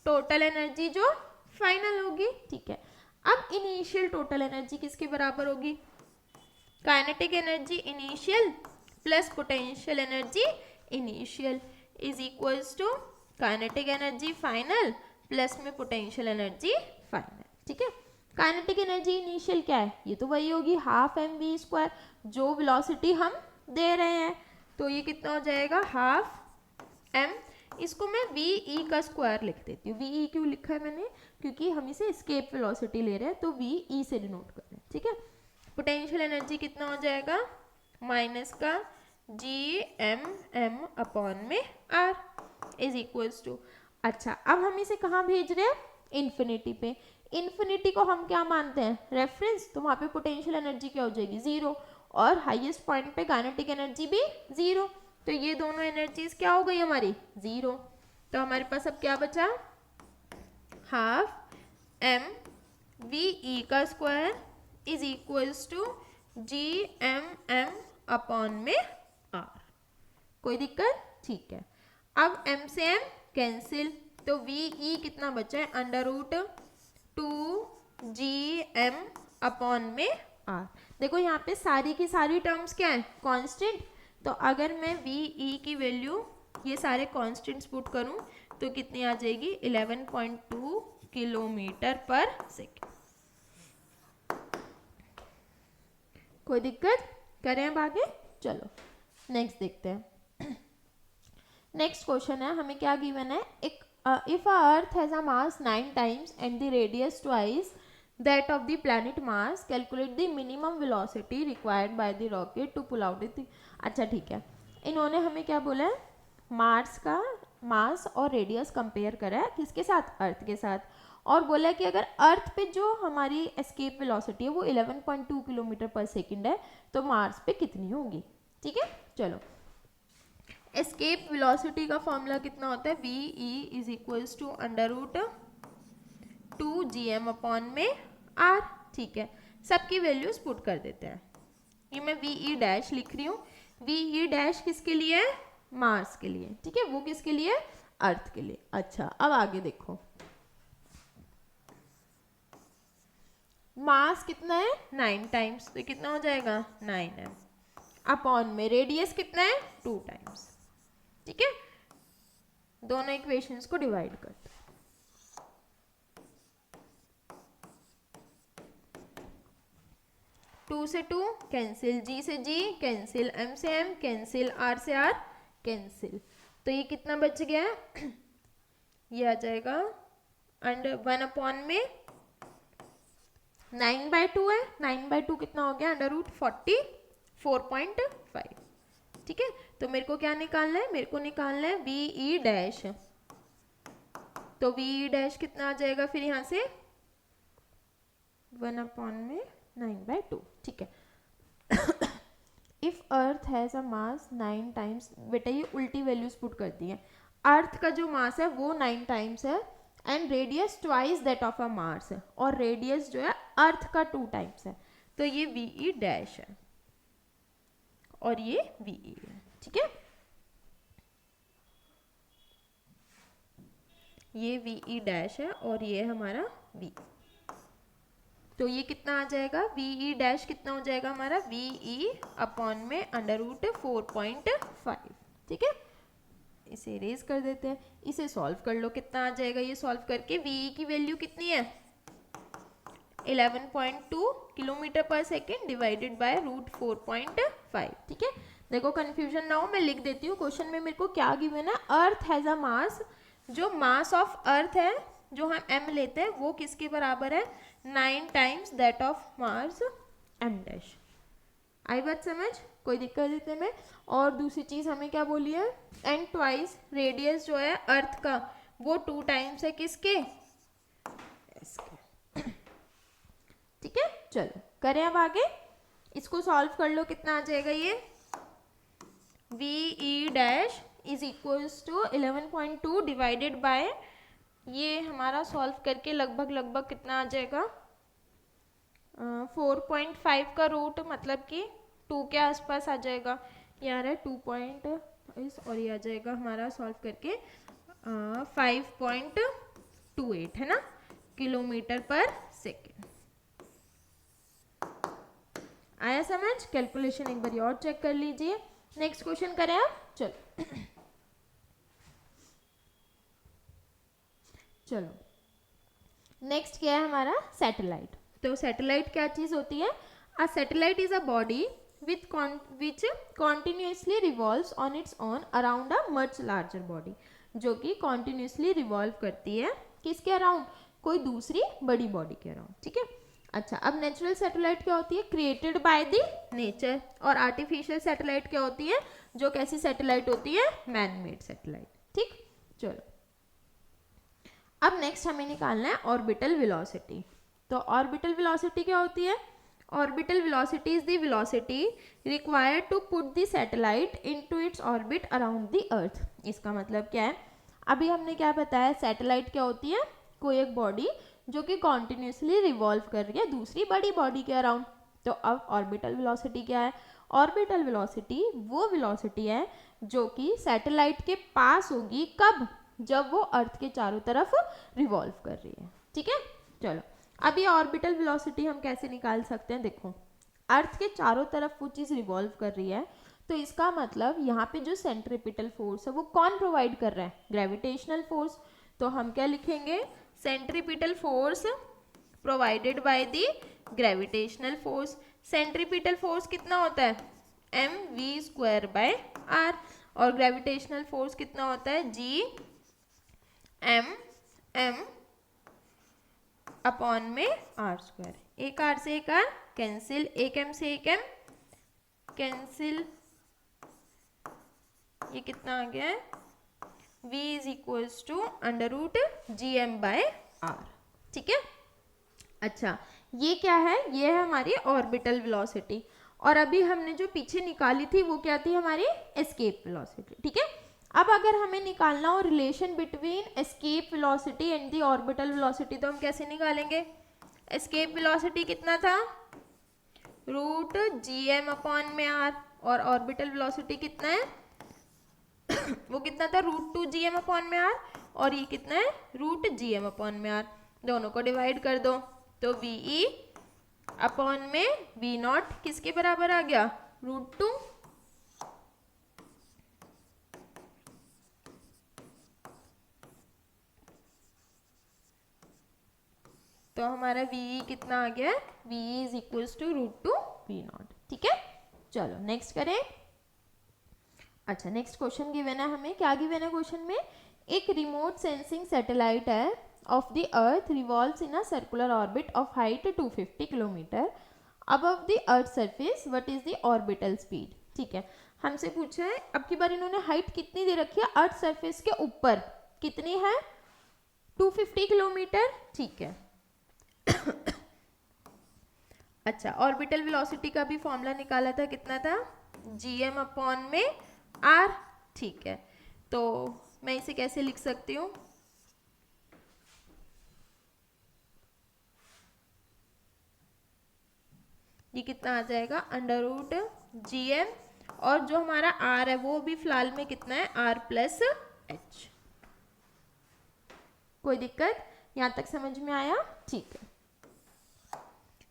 टोटल एनर्जी जो फाइनल होगी. ठीक है, अब इनिशियल टोटल एनर्जी किसके बराबर होगी, kinetic energy initial plus potential energy initial is equals to kinetic energy final plus में पोटेंशियल एनर्जी फाइनल. ठीक है, काइनेटिक एनर्जी इनिशियल क्या है, ये तो वही होगी हाफ एम वी स्क्वायर, जो वेलोसिटी हम दे रहे हैं. तो ये कितना हो जाएगा, हाफ एम. इसको मैं वी ई का स्क्वायर लिख देती हूँ. वी ई क्यों लिखा है मैंने, क्योंकि हम इसे एस्केप वेलोसिटी ले रहे हैं, तो वी ई से डिनोट कर रहे हैं. ठीक है, पोटेंशियल एनर्जी कितना हो जाएगा, माइनस का जी एम अपॉन में आर इज इक्वल्स टू. अच्छा, अब हम इसे कहाँ भेज रहे हैं, इन्फिनिटी पे. इन्फिनिटी को हम क्या मानते हैं, रेफरेंस, तो वहाँ पे पोटेंशियल एनर्जी क्या हो जाएगी, जीरो, और हाईएस्ट पॉइंट पे काइनेटिक एनर्जी भी जीरो. तो ये दोनों एनर्जीज क्या हो गई हमारी, जीरो. तो हमारे पास अब क्या बचा, हाफ एम वी ई का square is equals to G M upon में आर. कोई दिक्कत? ठीक है, अब m से m कैंसिल, तो वी ई कितना बचा है, अंडर रूट 2gm अपॉन में r. देखो यहाँ पे सारी की सारी टर्म्स क्या है, कांस्टेंट. तो अगर मैं वी ई की वैल्यू ये सारे कांस्टेंट्स पुट करूँ तो कितनी आ जाएगी, 11.2 किलोमीटर पर सेकेंड. कोई दिक्कत? करें अब आगे, चलो नेक्स्ट देखते हैं. नेक्स्ट क्वेश्चन है, हमें क्या गिवन है, एक if a earth has a mass 9 times and the radius twice that of the planet mass, calculate the minimum velocity required by the rocket to pull out the. अच्छा ठीक है, इन्होंने हमें क्या बोला है, मार्स का मास और रेडियस कंपेयर करा है किसके साथ, अर्थ के साथ, और बोला है कि अगर अर्थ पे जो हमारी एस्केप वेलोसिटी है वो 11.2 किलोमीटर पर सेकेंड है, तो मार्स पे कितनी होगी. ठीक है, चलो एस्केप वेलोसिटी का फॉर्मूला कितना होता है, V E is equals to under root 2gm upon में r. ठीक है, सबकी वैल्यूज पुट कर देते हैं. ये मैं वी ई डैश लिख रही हूँ. वी ई डैश किसके लिए है, मार्स के लिए. ठीक है, वो किसके लिए, अर्थ के लिए. अच्छा, अब आगे देखो, मास कितना है, 9 टाइम्स, तो कितना हो जाएगा 9m अपॉन में रेडियस कितना है, 2 टाइम्स. ठीक है, दोनों इक्वेशंस को डिवाइड करते हैं. टू से 2 कैंसिल, जी से जी कैंसिल, m से m कैंसिल, r से r कैंसिल. तो ये कितना बच गया है, ये आ जाएगा अंडर 1 अपॉन में 9/2 है. 9/2 कितना हो गया, अंडर रूट 44.5. ठीक है, तो मेरे को क्या निकालना है, मेरे को निकालना है वी ई डैश. तो वी ई डैश कितना आ जाएगा फिर यहाँ से, 1 अपॉन में 9/2. ठीक है, if earth has a mass 9 times, बेटा ये उल्टी वैल्यूज पुट कर दी है. अर्थ का जो मास है वो 9 टाइम्स है and radius twice that of a Mars है, और रेडियस जो है अर्थ का 2 टाइम्स है. तो ये वी ई डैश है और ये वी ई है. ठीक है, ये वी ई डैश है और ये हमारा वी. तो ये कितना आ जाएगा, वी ई डैश कितना हो जाएगा हमारा, वी ई अपॉन में अंडर रूट 4.5. ठीक है, इसे इरेज कर देते हैं, इसे सॉल्व कर लो, कितना आ जाएगा ये सॉल्व करके, वी ई की वैल्यू कितनी है, 11.2 किलोमीटर पर सेकेंड डिवाइडेड बाय रूट 4.5. ठीक है, देखो कंफ्यूजन ना हो, मैं लिख देती हूँ. क्वेश्चन में मेरे को क्या गिवन है, अर्थ हैज अ मास, जो मास ऑफ अर्थ है जो हम m लेते हैं वो किसके बराबर है, 9 times that of Mars m dash. आई बात समझ, कोई दिक्कत इतने में। और दूसरी चीज़ हमें क्या बोली है, एंड ट्वाइस रेडियस जो है अर्थ का वो 2 टाइम्स है किसके, इसके। ठीक है, चलो करें अब आगे, इसको सॉल्व कर लो, कितना आ जाएगा ये, V E dash is equals to 11.2 divided by, ये हमारा सॉल्व करके लगभग कितना आ जाएगा, 4.5 का रूट, मतलब कि 2 के आसपास आ जाएगा, ये आ रहा है 2 पॉइंट और ये आ जाएगा हमारा सॉल्व करके 5.28 है ना, किलोमीटर पर सेकेंड। आया समझ, कैलकुलेशन एक बार और चेक कर लीजिए। नेक्स्ट क्वेश्चन करें आप, चलो चलो नेक्स्ट क्या है हमारा, सैटेलाइट। तो सैटेलाइट क्या चीज़ होती है, a satellite is a body which continuously revolves on its own around a much larger body, जो कि कॉन्टिन्यूसली रिवॉल्व करती है किसके अराउंड, कोई दूसरी बड़ी बॉडी के अराउंड। ठीक है, अच्छा अब नेचुरल सैटेलाइट क्या होती है, क्रिएटेड बाय द नेचर, और आर्टिफिशियल सैटेलाइट क्या होती है, जो कैसी सैटेलाइट होती है, मैन मेड सैटेलाइट। ठीक, चलो अब नेक्स्ट हमें निकालना है ऑर्बिटल वेलोसिटी। तो ऑर्बिटल वेलोसिटी क्या होती है, orbital velocity is the velocity required to put the satellite into its orbit around the earth. इसका मतलब क्या है, अभी हमने क्या बताया, सैटेलाइट क्या होती है, कोई एक बॉडी जो कि कॉन्टिन्यूसली रिवॉल्व कर रही है दूसरी बड़ी बॉडी के अराउंड। तो अब ऑर्बिटल वेलोसिटी क्या है, ऑर्बिटल वेलोसिटी वो वेलोसिटी है जो कि सैटेलाइट के पास होगी, कब, जब वो अर्थ के चारों तरफ रिवॉल्व कर रही है। ठीक है, चलो अब ये ऑर्बिटल वेलोसिटी हम कैसे निकाल सकते हैं, देखो अर्थ के चारों तरफ वो चीज़ रिवॉल्व कर रही है, तो इसका मतलब यहाँ पे जो सेंट्रीपिटल फोर्स है वो कौन प्रोवाइड कर रहा है, ग्रेविटेशनल फोर्स। तो हम क्या लिखेंगे, centripetal force provided by the gravitational force. Centripetal force कितना होता है, M V square by R, और ग्रेविटेशनल फोर्स कितना होता है, जी एम अपॉन में आर स्क्वायर। एक आर से एक आर कैंसिल, एक एम से एक एम कैंसिल, ये कितना आ गया है, v is equals to under root G M by R. ठीक है, अच्छा ये क्या है, ये है हमारी ऑर्बिटल वेलोसिटी, और अभी हमने जो पीछे निकाली थी वो क्या थी, हमारी एस्केप वेलोसिटी। ठीक है, अब अगर हमें निकालना हो relation between escape velocity and the orbital velocity, तो हम कैसे निकालेंगे, एस्केप वेलोसिटी कितना था, रूट जी एम अपॉन में आर, और ऑर्बिटल वेलोसिटी कितना है वो कितना था, रूट 2 जी एम अपॉन में आर, और ये कितना है, रूट जी एम अपॉन में आर, दोनों को डिवाइड कर दो, तो वी ई अपॉन में वी नॉट किसके बराबर आ गया, रूट 2। तो हमारा वी कितना आ गया, V is equals to root 2 V naught. ठीक है, चलो नेक्स्ट करें। अच्छा नेक्स्ट क्वेश्चन गिवन है हमें, क्या गिवन है क्वेश्चन में, एक रिमोट सेंसिंग सैटेलाइट है of the earth revolves in a circular orbit of height 250 kilometre above the earth surface, what is the orbital speed. ठीक है, हमसे पूछा है, अब की बार इन्होंने हाइट कितनी दे रखी है, अर्थ सरफेस के ऊपर कितनी है, 250 किलोमीटर। ठीक है अच्छा ऑर्बिटल वेलोसिटी का भी फॉर्मूला निकाला था, कितना था, जी एम अपॉन में आर। ठीक है, तो मैं इसे कैसे लिख सकती हूँ, ये कितना आ जाएगा, अंडर रूट जी एम, और जो हमारा आर है वो भी फिलहाल में कितना है, आर प्लस एच। कोई दिक्कत, यहाँ तक समझ में आया। ठीक है,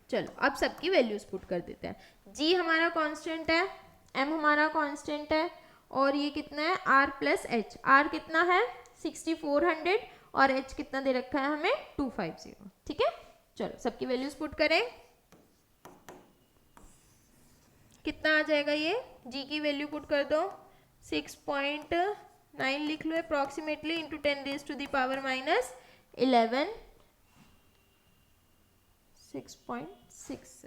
चलो अब सबकी वैल्यूज पुट कर देते हैं। जी हमारा कांस्टेंट है, एम हमारा कांस्टेंट है, और ये कितना है, आर प्लस एच। आर कितना है 6400, और एच कितना दे रखा है हमें 250। ठीक है, चलो सबकी वैल्यूज पुट करें, कितना आ जाएगा, ये जी की वैल्यू पुट कर दो, 6.9 लिख लो approximately, into 10 raise to the power minus 11, 6.6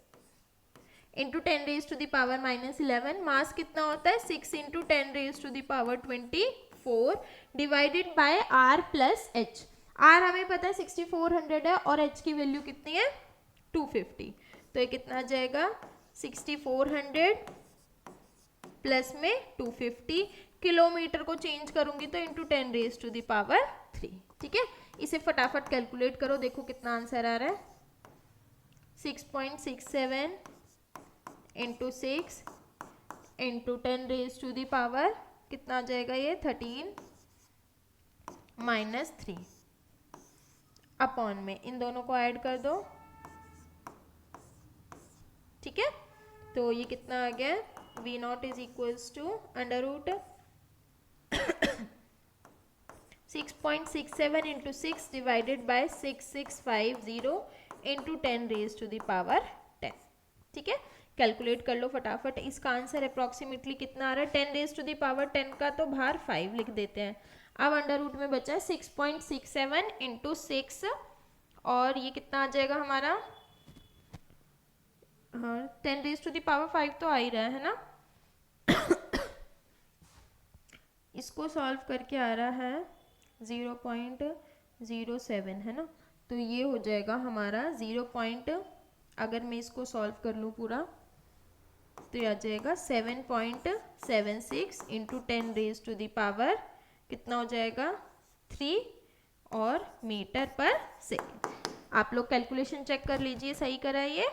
into 10 raise to the power -11, mass कितना होता है 6 into 10 raise to the power 24 divided by R plus H. R हमें पता है 6400 है और एच की वैल्यू कितनी है 250, तो ये कितना आ जाएगा 6400 प्लस में 250, किलोमीटर को चेंज करूंगी तो into 10 raise to the power 3। ठीक है, इसे फटाफट कैलकुलेट करो, देखो कितना आंसर आ रहा है 6.67 into 6 into 10 raise to the power कितना आ जाएगा ये 13 -3 अपॉन में इन दोनों को ऐड कर दो। ठीक है, तो ये कितना आ गया V naught is equals to under root 6.67 into 6 divided by 6650 into 10 raise to the power 10। ठीक है, कैलकुलेट कर लो फटाफट, इसका आंसर अप्रॉक्सीमेटली कितना आ रहा है 10 रेज टू द पावर 10 का तो बाहर 5 लिख देते हैं। अब अंडर रूट में बचा है 6.67 इंटू 6 और ये कितना आ जाएगा हमारा 10 रेज टू द पावर 5 तो आ ही रहा है ना इसको सॉल्व करके आ रहा है 0.07 है ना, तो ये हो जाएगा हमारा अगर मैं इसको सॉल्व कर लूँ पूरा तो ये आ जाएगा 7.76 into 10 raise to the power कितना हो जाएगा 3 और मीटर पर सेकेंड। आप लोग कैलकुलेशन चेक कर लीजिए सही करा है ये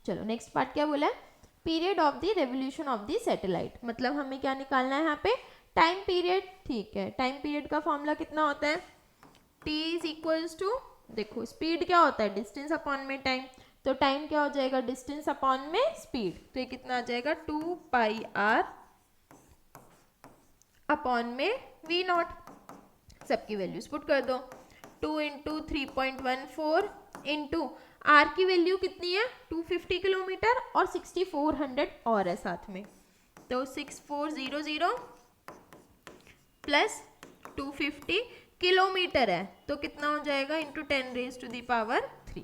चलो नेक्स्ट पार्ट क्या बोला है, period of the revolution of the satellite, मतलब हमें क्या निकालना है यहाँ पे टाइम पीरियड। ठीक है, टाइम पीरियड का फॉर्मूला कितना होता है t इज इक्वल्स टू, देखो स्पीड क्या होता है डिस्टेंस अपॉन में टाइम, तो टाइम क्या हो जाएगा डिस्टेंस अपॉन में स्पीड, तो ये कितना आ जाएगा 2 पाई r अपॉन में v नॉट, सबकी वैल्यूज पुट कर दो 2 इंटू 3.14 इंटू आर की वैल्यू कितनी है 250 किलोमीटर और 6400 और है साथ में, तो 6400 प्लस 250 किलोमीटर है तो कितना हो जाएगा into 10 raise to the power 3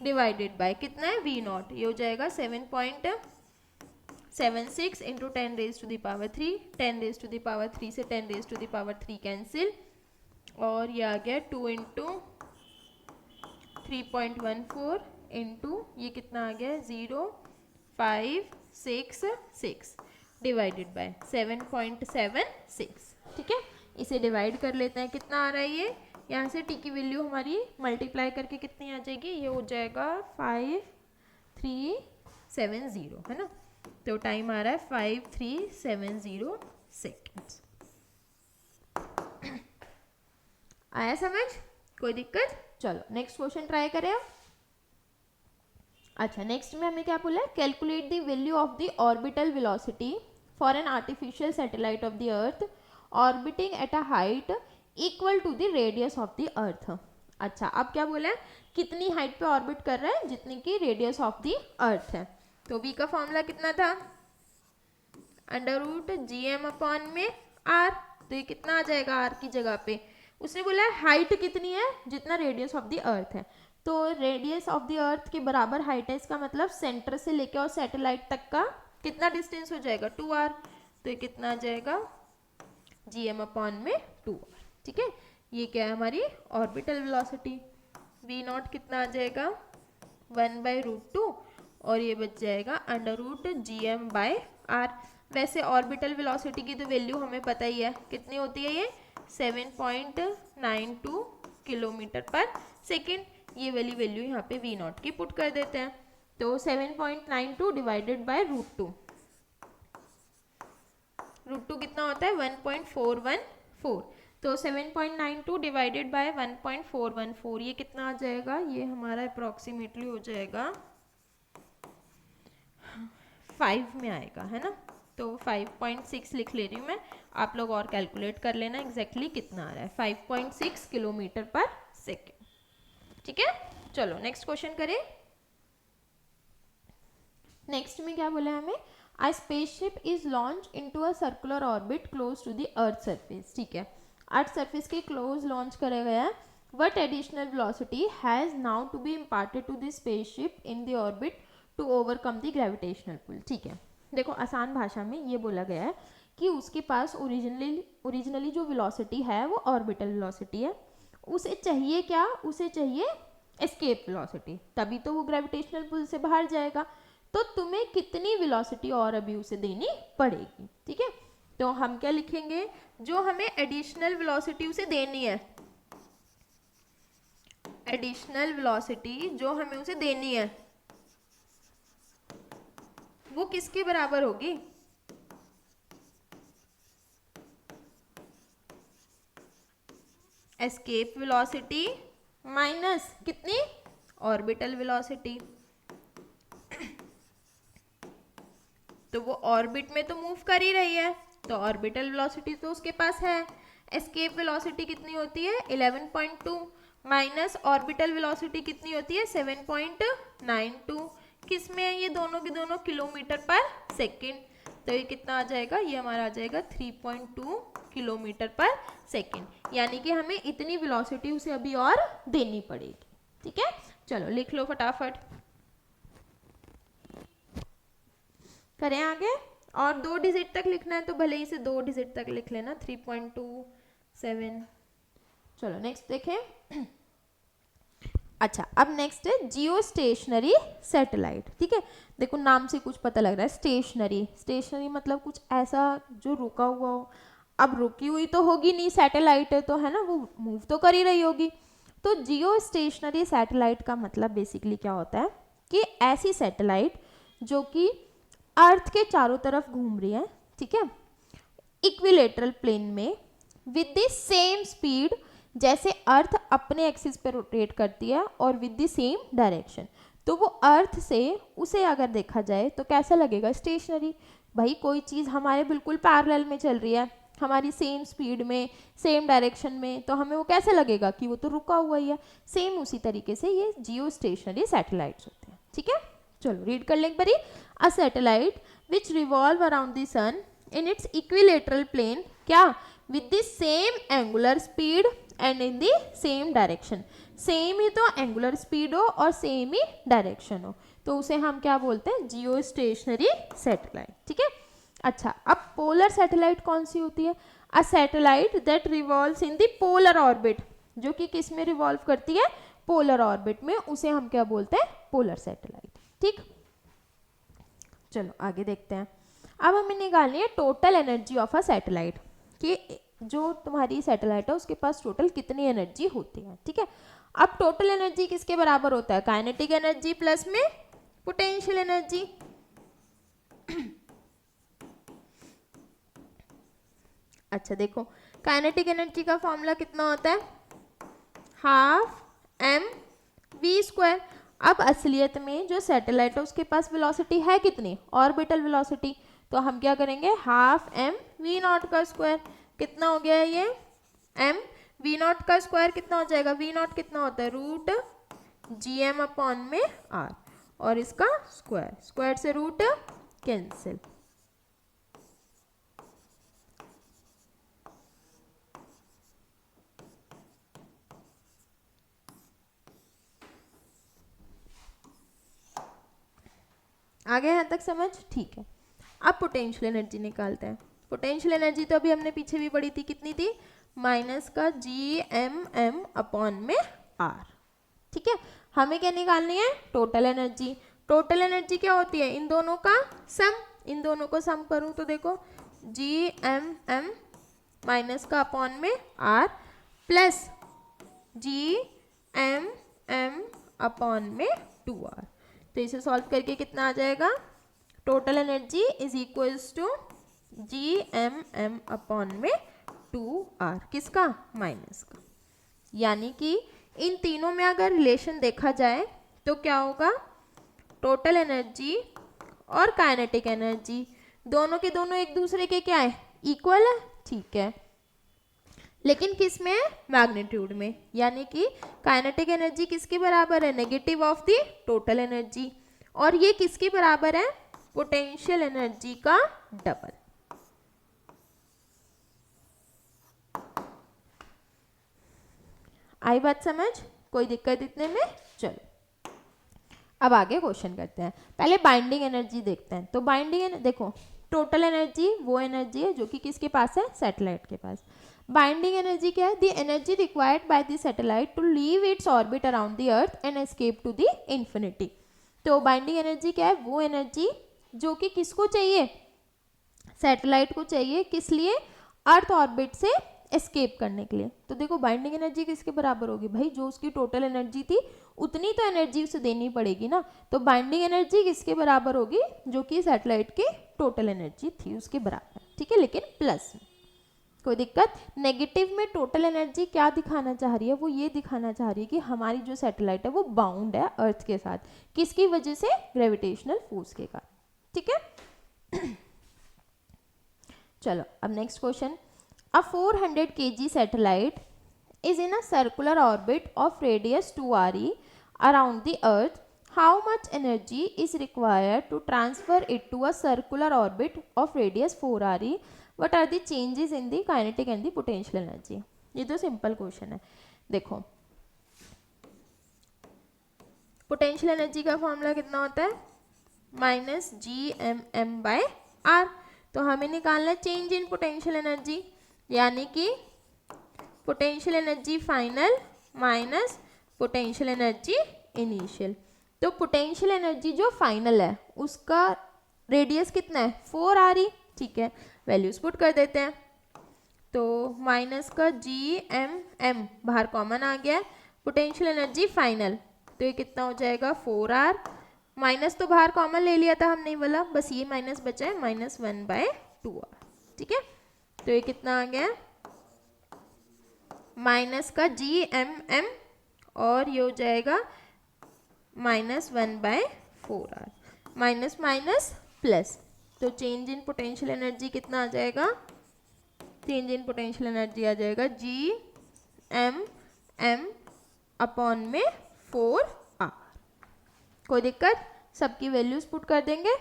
divided by कितना है वी नॉट, ये हो जाएगा 7.76 into 10 raise to the power 3, 10 raise to the power 3 से 10 raise to the power 3 cancel और ये आ गया 2 इंटू 3.14 इंटू ये कितना आ गया 0.566 डिवाइडेड बाय 7.76। ठीक है, इसे डिवाइड कर लेते हैं, कितना आ रहा है ये, यहाँ से टी की वैल्यू हमारी मल्टीप्लाई करके कितनी आ जाएगी, ये हो जाएगा 5370 है ना, तो टाइम आ रहा है 5370 सेकेंड्स। आया समझ, कोई दिक्कत? चलो नेक्स्ट क्वेश्चन ट्राई करें। अच्छा, नेक्स्ट में हमें क्या बोला है, calculate the value of the orbital velocity for an artificial satellite of the earth orbiting at a height equal to the radius of the earth. अच्छा, अब क्या बोला है, कितनी हाइट पे ऑर्बिट कर रहा है, जितनी की रेडियस ऑफ द अर्थ है, तो v का फॉर्मूला कितना था अंडर रूट gm अपॉन में r, तो ये कितना आ जाएगा r की जगह पे, उसने बोला है हाइट कितनी है जितना रेडियस ऑफ द अर्थ है, तो रेडियस ऑफ द अर्थ के बराबर हाइट है, इसका मतलब सेंटर से लेकर और सैटेलाइट तक का कितना डिस्टेंस हो जाएगा 2r, तो ये कितना आ जाएगा gm अपॉन में 2r। ठीक है, ये क्या है हमारी ऑर्बिटल वेलोसिटी, v नॉट कितना आ जाएगा 1/√2 और ये बच जाएगा under root gm by r। वैसे ऑर्बिटल वेलोसिटी की तो वैल्यू हमें पता ही है कितनी होती है, ये 7.92 किलोमीटर पर सेकेंड, ये वाली वैल्यू यहाँ पे v नॉट की पुट कर देते हैं, तो 7.92 डिवाइडेड बाय √2, √2 कितना होता है 1.414, तो 7.92 डिवाइडेड बाय 1.414 ये कितना आ जाएगा, ये हमारा अप्रॉक्सीमेटली हो जाएगा 5 में आएगा है ना, तो 5.6 लिख ले रही हूँ मैं, आप लोग और कैलकुलेट कर लेना एग्जैक्टली कितना आ रहा है, 5.6 किलोमीटर पर सेकेंड। ठीक है, चलो नेक्स्ट क्वेश्चन करें। नेक्स्ट में क्या बोला है हमें, a spaceship is launch into a circular orbit close to the earth surface. ठीक है, अर्थ सरफेस के क्लोज लॉन्च करा गया है What additional velocity has now to be imparted to this spaceship in the orbit to overcome the gravitational pull? ठीक है, देखो आसान भाषा में ये बोला गया है कि उसके पास ओरिजिनली जो वेलोसिटी है वो ऑर्बिटल वेलोसिटी है, उसे चाहिए क्या, उसे चाहिए एस्केप वेलोसिटी, तभी तो वो ग्रेविटेशनल पुल से बाहर जाएगा। तो तुम्हें कितनी वेलोसिटी और अभी उसे देनी पड़ेगी, ठीक है। तो हम क्या लिखेंगे, जो हमें एडिशनल वेलोसिटी उसे देनी है, एडिशनल वेलोसिटी जो हमें उसे देनी है वो किसके बराबर होगी, एस्केप वेलोसिटी माइनस कितनी, ऑर्बिटल वेलोसिटी। तो वो ऑर्बिट में तो मूव कर ही रही है, तो ऑर्बिटल वेलोसिटी तो उसके पास है। एस्केप वेलोसिटी कितनी होती है 11.2 माइनस ऑर्बिटल वेलोसिटी कितनी होती है 7.92। किस में है ये दोनों के दोनों, किलोमीटर पर सेकेंड। तो ये कितना आ जाएगा, ये हमारा आ जाएगा 3.2 किलोमीटर पर सेकेंड, यानी कि हमें इतनी वेलोसिटी उसे अभी और देनी पड़ेगी, ठीक है। चलो लिख लो फटाफट, करें आगे। और 2 डिजिट तक लिखना है तो भले ही से 2 डिजिट तक लिख लेना, 3.27। चलो नेक्स्ट देखें। अच्छा, अब नेक्स्ट है जियो स्टेशनरी सैटेलाइट, ठीक है। देखो नाम से कुछ पता लग रहा है, स्टेशनरी, स्टेशनरी मतलब कुछ ऐसा जो रुका हुआ हो। अब रुकी हुई तो होगी नहीं, सैटेलाइट है तो, है ना, वो मूव तो कर ही रही होगी। तो जियो स्टेशनरी सैटेलाइट का मतलब बेसिकली क्या होता है कि ऐसी सैटेलाइट जो कि अर्थ के चारों तरफ घूम रही है, ठीक है, इक्विलेटरल प्लेन में विद द सेम स्पीड, जैसे अर्थ अपने एक्सिस पे रोटेट करती है और विद द सेम डायरेक्शन। तो वो अर्थ से उसे अगर देखा जाए तो कैसा लगेगा, स्टेशनरी। भाई कोई चीज़ हमारे बिल्कुल पैरेलल में चल रही है, हमारी सेम स्पीड में, सेम डायरेक्शन में, तो हमें वो कैसे लगेगा कि वो तो रुका हुआ ही है। सेम उसी तरीके से ये जियो स्टेशनरी सैटेलाइट्स होते हैं, ठीक है। चलो रीड कर लें एक बारी। A satellite which revolve around the sun in its equilateral plane, क्या, with the same angular speed and in the same direction. Same ही तो एंगुलर स्पीड हो और सेम ही डायरेक्शन हो, तो उसे हम क्या बोलते हैं, जियो स्टेशनरी सैटेलाइट, ठीक है। अच्छा, अब पोलर सैटेलाइट कौन सी होती है, a satellite that revolves in the polar orbit, जो कि किस में रिवॉल्व करती है, पोलर ऑर्बिट में, उसे हम क्या बोलते हैं, पोलर सैटेलाइट, ठीक। चलो आगे देखते हैं। अब हमें निकालनी है total energy of a satellite, कि जो तुम्हारी सैटेलाइट है उसके पास टोटल कितनी एनर्जी होती है, ठीक है। अब टोटल एनर्जी किसके बराबर होता है, काइनेटिक एनर्जी प्लस में पोटेंशियल एनर्जी। अच्छा देखो, काइनेटिक एनर्जी का फॉर्मूला कितना होता है, हाफ एम वी स्क्वायर। अब असलियत में जो सैटेलाइट है उसके पास वेलोसिटी है कितनी, ऑर्बिटल वेलोसिटी, तो हम क्या करेंगे, हाफ एम वी नॉट का स्क्वायर। कितना हो गया है ये, एम वी नॉट का स्क्वायर कितना हो जाएगा, वी नॉट कितना होता है, रूट जी एम अपॉन में आर, और इसका स्क्वायर, स्क्वायर से रूट कैंसिल। आगे यहाँ तक समझ, ठीक है। अब पोटेंशियल एनर्जी निकालते हैं। पोटेंशियल एनर्जी तो अभी हमने पीछे भी पढ़ी थी, कितनी थी, माइनस का जी एम अपॉन में आर, ठीक है। हमें क्या निकालनी है, टोटल एनर्जी। टोटल एनर्जी क्या होती है, इन दोनों का सम, इन दोनों को सम करूं तो देखो जी एम माइनस का अपॉन में R plus G M upon में 2r। तो इसे सॉल्व करके कितना आ जाएगा, total energy is equals to G M upon में 2r, किसका, माइनस का। यानी कि इन तीनों में अगर रिलेशन देखा जाए तो क्या होगा, टोटल एनर्जी और काइनेटिक एनर्जी दोनों के दोनों एक दूसरे के क्या है, इक्वल है, ठीक है। लेकिन किस में है, मैग्नीट्यूड में, यानी कि काइनेटिक एनर्जी किसके बराबर है, negative of the total energy, और ये किसके बराबर है, पोटेंशियल एनर्जी का डबल। आई बात समझ, कोई दिक्कत इतने में? चलो अब आगे क्वेश्चन करते हैं। पहले बाइंडिंग एनर्जी देखते हैं। तो बाइंडिंग देखो, टोटल एनर्जी वो एनर्जी है जो कि किसके पास है, सैटेलाइट के पास। बाइंडिंग एनर्जी क्या है, the energy required by the satellite to leave its orbit around the earth and escape to the infinity. तो बाइंडिंग एनर्जी क्या है, वो एनर्जी जो कि किसको चाहिए, सैटेलाइट को चाहिए, किस लिए, अर्थ ऑर्बिट से एस्केप करने के लिए। तो देखो बाइंडिंग एनर्जी किसके बराबर होगी भाई, जो उसकी टोटल एनर्जी थी उतनी तो एनर्जी उसे देनी पड़ेगी ना। तो बाइंडिंग एनर्जी किसके बराबर होगी, जो कि सैटेलाइट की टोटल एनर्जी थी उसके बराबर, ठीक है, लेकिन प्लस में। कोई दिक्कत? नेगेटिव में टोटल एनर्जी क्या दिखाना चाह रही है, वो ये दिखाना चाह रही है कि हमारी जो सैटेलाइट है वो बाउंड है अर्थ के साथ, किसकी वजह से, ग्रेविटेशनल फोर्स के कारण, ठीक है। चलो अब next question. A 400 kg satellite is in a circular orbit of radius 2 re around the earth. How much energy is required to transfer it to a circular orbit of radius 4 re? What are the changes in the kinetic and the potential energy? ये तो simple question है। देखो potential energy का formula कितना होता है, -GMM/r। तो हमें निकालना है चेंज इन पोटेंशियल एनर्जी, यानी कि potential energy final minus potential energy initial. तो पोटेंशियल एनर्जी जो फाइनल है उसका रेडियस कितना है, 4 re, ठीक है, वैल्यूज पुट कर देते हैं। तो माइनस का GMM बाहर कॉमन आ गया, पोटेंशियल एनर्जी फाइनल, तो ये कितना हो जाएगा 4r, माइनस तो बाहर कॉमन ले लिया था हमने वाला, बस ये माइनस बचा है, -1/2r, ठीक है। तो ये कितना आ गया, माइनस का GMM और ये हो जाएगा -1/4r, माइनस माइनस प्लस। तो चेंज इन पोटेंशियल एनर्जी कितना आ जाएगा, चेंज इन पोटेंशियल एनर्जी आ जाएगा GMM अपॉन में 4r। कोई दिक्कत? सबकी वैल्यूज पुट कर देंगे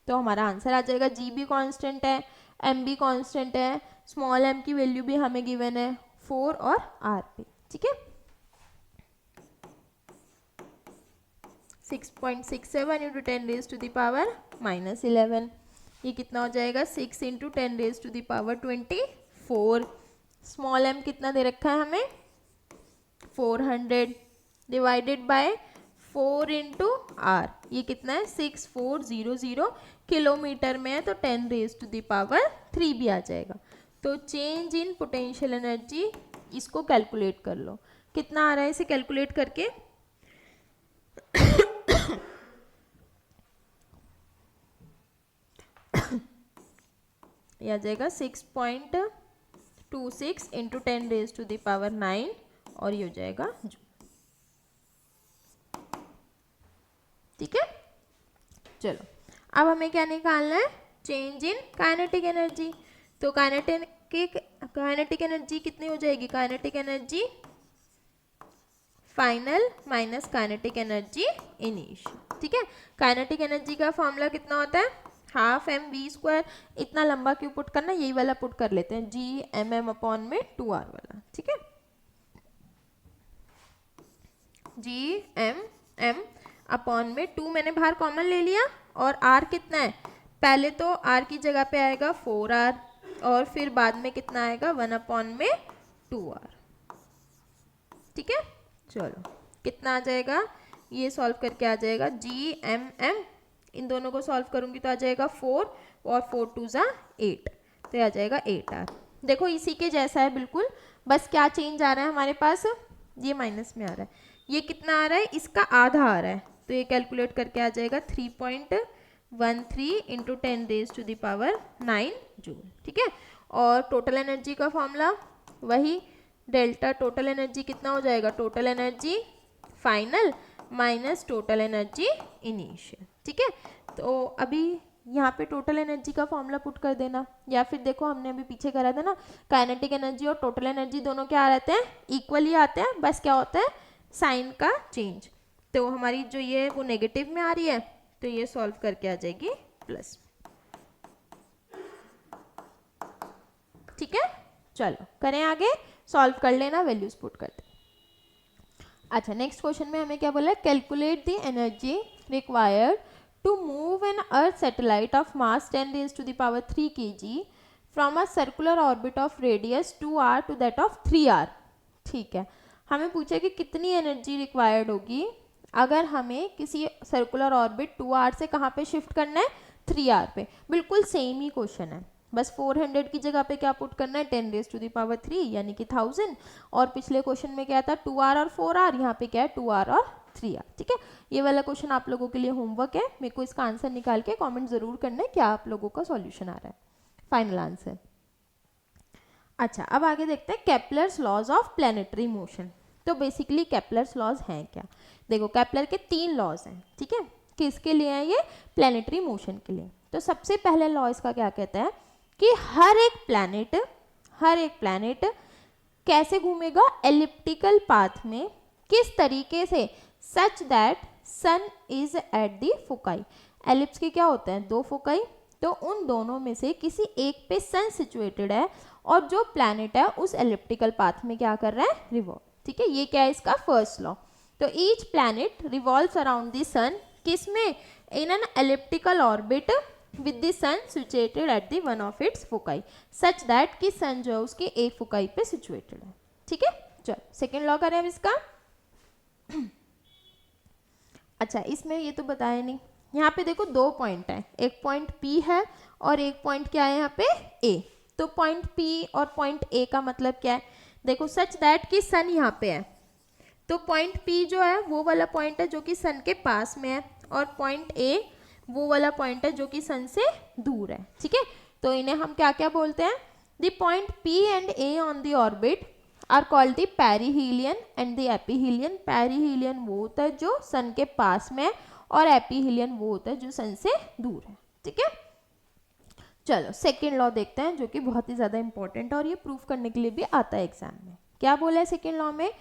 तो हमारा आंसर आ जाएगा। G भी कांस्टेंट है, M भी कांस्टेंट है, स्मॉल m की वैल्यू भी हमें गिवन है 4 और r पे, ठीक है। 6.67 into 10 raise to the power -11, ये कितना हो जाएगा 6 into 10 raise to the power 24। Small m कितना दे रखा है हमें, 400 डिवाइडेड बाय 4 इंटू r, ये कितना है 6400 किलोमीटर में है, तो 10 रेज टू द पावर 3 भी आ जाएगा। तो चेंज इन पोटेंशियल एनर्जी, इसको कैलकुलेट कर लो, कितना आ रहा है इसे कैलकुलेट करके, ये आ जाएगा 6.26 into 10 raise to the power 9 और ये हो जाएगा जूल, ठीक है। चलो अब हमें क्या निकालना है, चेंज इन काइनेटिक एनर्जी। तो काइनेटिक एनर्जी कितनी हो जाएगी, kinetic energy final minus kinetic energy initial, ठीक है। काइनेटिक एनर्जी का फॉर्मूला कितना होता है, 12mv²। इतना लंबा क्यों पुट करना, यही वाला पुट कर लेते हैं, GMM अपॉन में 2r वाला, ठीक है। GMM अपॉन में 2 मैंने बाहर कॉमन ले लिया, और r कितना है, पहले तो r की जगह पे आएगा 4r और फिर बाद में कितना आएगा 1 अपॉन में 2r, ठीक है। चलो कितना आ जाएगा, ये सॉल्व करके आ जाएगा GMM, इन दोनों को सॉल्व करूंगी तो आ जाएगा 4 और 4 2 ज़ा 8, तो ये आ जाएगा 8r। देखो इसी के जैसा है बिल्कुल, बस क्या चेंज आ रहा है हमारे पास, ये माइनस में आ रहा है, ये कितना आ रहा है, इसका आधा आ रहा है, तो ये कैलकुलेट करके आ जाएगा 3.13 into 10 raise to the power 9 joule, ठीक है। और टोटल एनर्जी का फॉर्मूला वही, डेल्टा टोटल एनर्जी कितना हो जाएगा, total energy final minus total energy initial, ठीक है। तो अभी यहाँ पे टोटल एनर्जी का फॉर्मूला पुट कर देना, या फिर देखो हमने अभी पीछे करा था ना, काइनेटिक एनर्जी और टोटल एनर्जी दोनों क्या रहते हैं, इक्वली आते हैं, बस क्या होता है साइन का चेंज। तो हमारी जो ये वो नेगेटिव में आ रही है, तो ये सॉल्व करके आ जाएगी प्लस, ठीक है। चलो करें आगे, सॉल्व कर लेना, वैल्यूज पुट कर दे। अच्छा, नेक्स्ट क्वेश्चन में हमें क्या बोला है, calculate the energy required to move an earth satellite of mass 10⁻³ kg from a circular orbit of radius 2r to that of 3r। ठीक है, हमें पूछा कि कितनी एनर्जी रिक्वायर्ड होगी अगर हमें किसी सर्कुलर ऑर्बिट 2r से कहाँ पे शिफ्ट करना है, 3r पे। बिल्कुल सेम ही क्वेश्चन है, बस 400 की जगह पे क्या पुट करना है, 10⁻³ यानी कि 1000। और पिछले क्वेश्चन में क्या था, 2r और 4r, यहाँ पे क्या है 2r और 3r। ठीक है, ये वाला क्वेश्चन आप लोगों के लिए होमवर्क है, मेरे को इसका आंसर निकाल के कमेंट जरूर करना है क्या आप लोगों का सॉल्यूशन आ रहा है, फाइनल आंसर। अच्छा, अब आगे देखते हैं Kepler's laws of planetary motion. तो बेसिकली केपलर्स लॉज हैं क्या, देखो केपलर के 3 लॉज हैं। ठीक है, किसके लिए हैं ये, प्लैनेटरी मोशन के लिए। तो सबसे पहले लॉ इसका क्या कहता है कि हर एक प्लैनेट कैसे घूमेगा, एलिप्टिकल पाथ में, किस तरीके से, such that sun is at the foci. Ellipse के क्या होते हैं, 2 फोकाई, तो उन दोनों में से किसी एक पे सन सिचुएटेड है और जो प्लैनेट है उस एलिप्टिकल पाथ में क्या कर रहा है, रिवॉल्व। ठीक है, ये क्या है इसका फर्स्ट लॉ। तो each planet revolves around the sun, किसमें, in an elliptical orbit with the sun situated at the one of its foci, such that कि सन जो है उसके एक फोकाई पे सिचुएटेड है। ठीक है, चलो सेकेंड लॉ करें अब इसका। अच्छा, इसमें ये तो बताया नहीं, यहाँ पे देखो 2 पॉइंट है, एक पॉइंट P है और एक पॉइंट क्या है यहाँ पे A। तो पॉइंट P और पॉइंट A का मतलब क्या है, देखो सच दैट कि सन यहाँ पे है, तो पॉइंट P जो है वो वाला पॉइंट है जो कि सन के पास में है, और पॉइंट A वो वाला पॉइंट है जो कि सन से दूर है। ठीक है, तो इन्हें हम क्या क्या बोलते हैं, the point P and A on the orbit are called the perihelion and the aphelion. Perihelion वो होता है जो सन के पास में है, और एपीहीलियन वो होता है जो सन से दूर है। ठीक है, चलो सेकेंड लॉ देखते हैं जो कि बहुत ही ज़्यादा इंपॉर्टेंट है और ये प्रूफ करने के लिए भी आता है एग्जाम में। क्या बोला है सेकेंड लॉ में,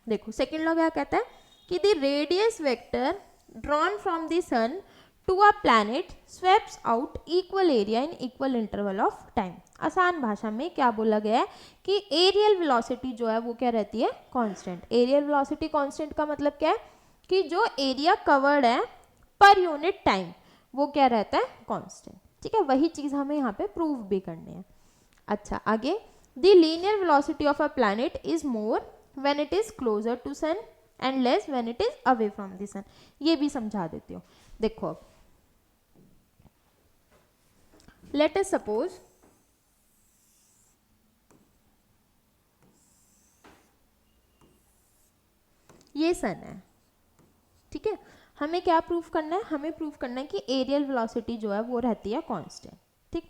देखो सेकेंड लॉ क्या कहता है कि the radius vector drawn from the sun to a planet sweeps out equal area in equal interval of time. आसान भाषा में क्या बोला गया है कि एरियल वेलोसिटी जो है वो क्या रहती है, कांस्टेंट। एरियल वेलोसिटी कांस्टेंट का मतलब क्या है कि जो एरिया कवर्ड है पर यूनिट टाइम वो क्या रहता है, कांस्टेंट। ठीक है, वही चीज़ हमें यहाँ पे प्रूव भी करनी है। अच्छा आगे, the linear velocity of a planet is more when it is closer to sun and less when it is away from the sun. ये भी समझा देती हूँ, देखो अब लेट अस सपोज ये सन है। ठीक है, हमें क्या प्रूफ करना है, हमें प्रूफ करना है कि एरियल वेलोसिटी जो है वो रहती है कांस्टेंट। ठीक,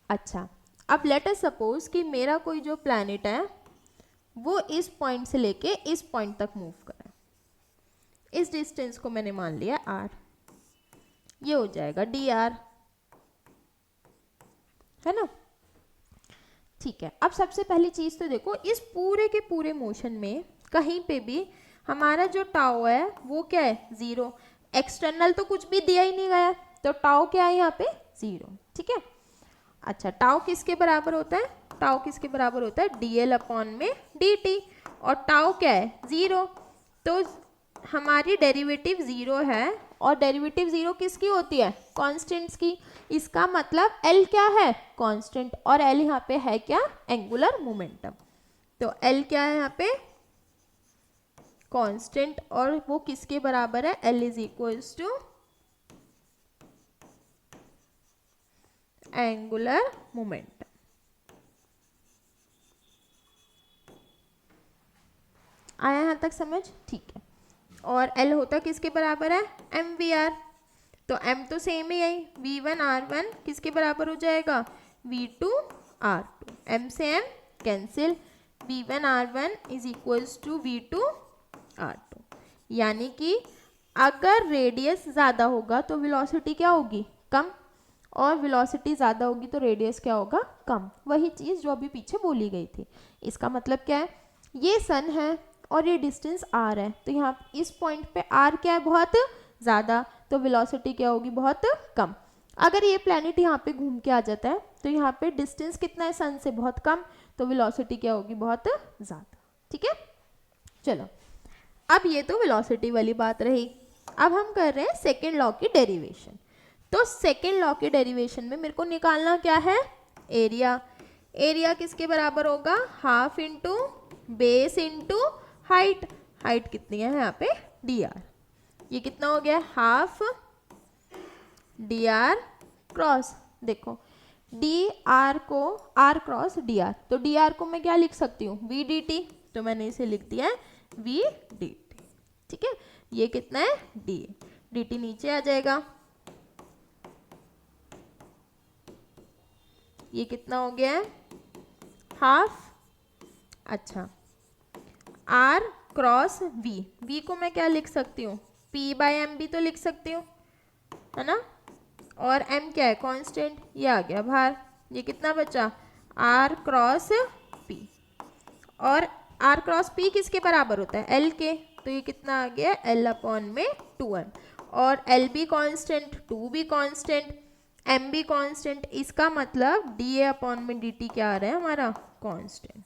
अच्छा अब लेट अस सपोज कि मेरा कोई जो प्लैनेट है वो इस पॉइंट से लेके इस पॉइंट तक मूव करे, इस डिस्टेंस को मैंने मान लिया r, ये हो जाएगा dr, है ना। ठीक है, अब सबसे पहली चीज तो देखो इस पूरे के पूरे मोशन में कहीं पे भी हमारा जो टाउ है वो क्या है, 0। एक्सटर्नल तो कुछ भी दिया ही नहीं गया, तो टाउ क्या है यहाँ पे 0। ठीक है, अच्छा टाउ किसके बराबर होता है, टाउ किसके बराबर होता है, dl अपॉन में dt, और टाउ क्या है 0, तो हमारी डेरिवेटिव 0 है, और डेरिवेटिव 0 किसकी होती है, कांस्टेंट्स की। इसका मतलब L क्या है, कांस्टेंट, और L यहाँ पे है क्या, एंगुलर मोमेंटम। तो L क्या है यहाँ पे, कांस्टेंट, और वो किसके बराबर है, L is equals to angular momentum. आया यहाँ तक समझ, ठीक है। और L होता किसके बराबर है, mvr, तो m तो सेम ही है, v1 r1 किसके बराबर हो जाएगा, v2 r2, m से m cancel, v1 r1 is equals to v2 r2। यानी कि अगर रेडियस ज़्यादा होगा तो वेलोसिटी क्या होगी, कम, और वेलोसिटी ज़्यादा होगी तो रेडियस क्या होगा, कम। वही चीज़ जो अभी पीछे बोली गई थी। इसका मतलब क्या है, ये सन है और ये डिस्टेंस r है, तो यहाँ इस पॉइंट पे r क्या है, बहुत ज़्यादा, तो वेलोसिटी क्या होगी, बहुत कम। अगर ये प्लैनेट यहाँ पे घूम के आ जाता है तो यहाँ पे डिस्टेंस कितना है सन से, बहुत कम, तो वेलोसिटी क्या होगी, बहुत ज़्यादा। ठीक है। चलो अब ये तो वेलोसिटी वाली बात रही। अब हम कर रहे हैं सेकेंड लॉ की डेरिवेशन। तो सेकेंड लॉ की डेरिवेशन में मेरे को निकालना क्या है, एरिया। एरिया किसके बराबर होगा, half into base into height. Height कितनी है यहाँ पे, dr। ये कितना हो गया, हाफ dr क्रॉस, देखो dr को r क्रॉस dr, तो dr को मैं क्या लिख सकती हूँ, v dt, तो मैंने इसे लिख दिया है v dt। ठीक है, ये कितना है d, dt नीचे आ जाएगा, ये कितना हो गया है हाफ, अच्छा r क्रॉस v, v को मैं क्या लिख सकती हूँ, p बाय एम भी तो लिख सकती हूँ, है ना, और m क्या है कांस्टेंट, ये आ गया बाहर, ये कितना बचा r क्रॉस p, और r क्रॉस p किसके बराबर होता है, l के, तो ये कितना आ गया l अपॉन में 2m, और l भी कांस्टेंट, 2 भी कांस्टेंट, m भी कांस्टेंट, इसका मतलब dA अपॉन में dt क्या आ रहा है हमारा, कांस्टेंट।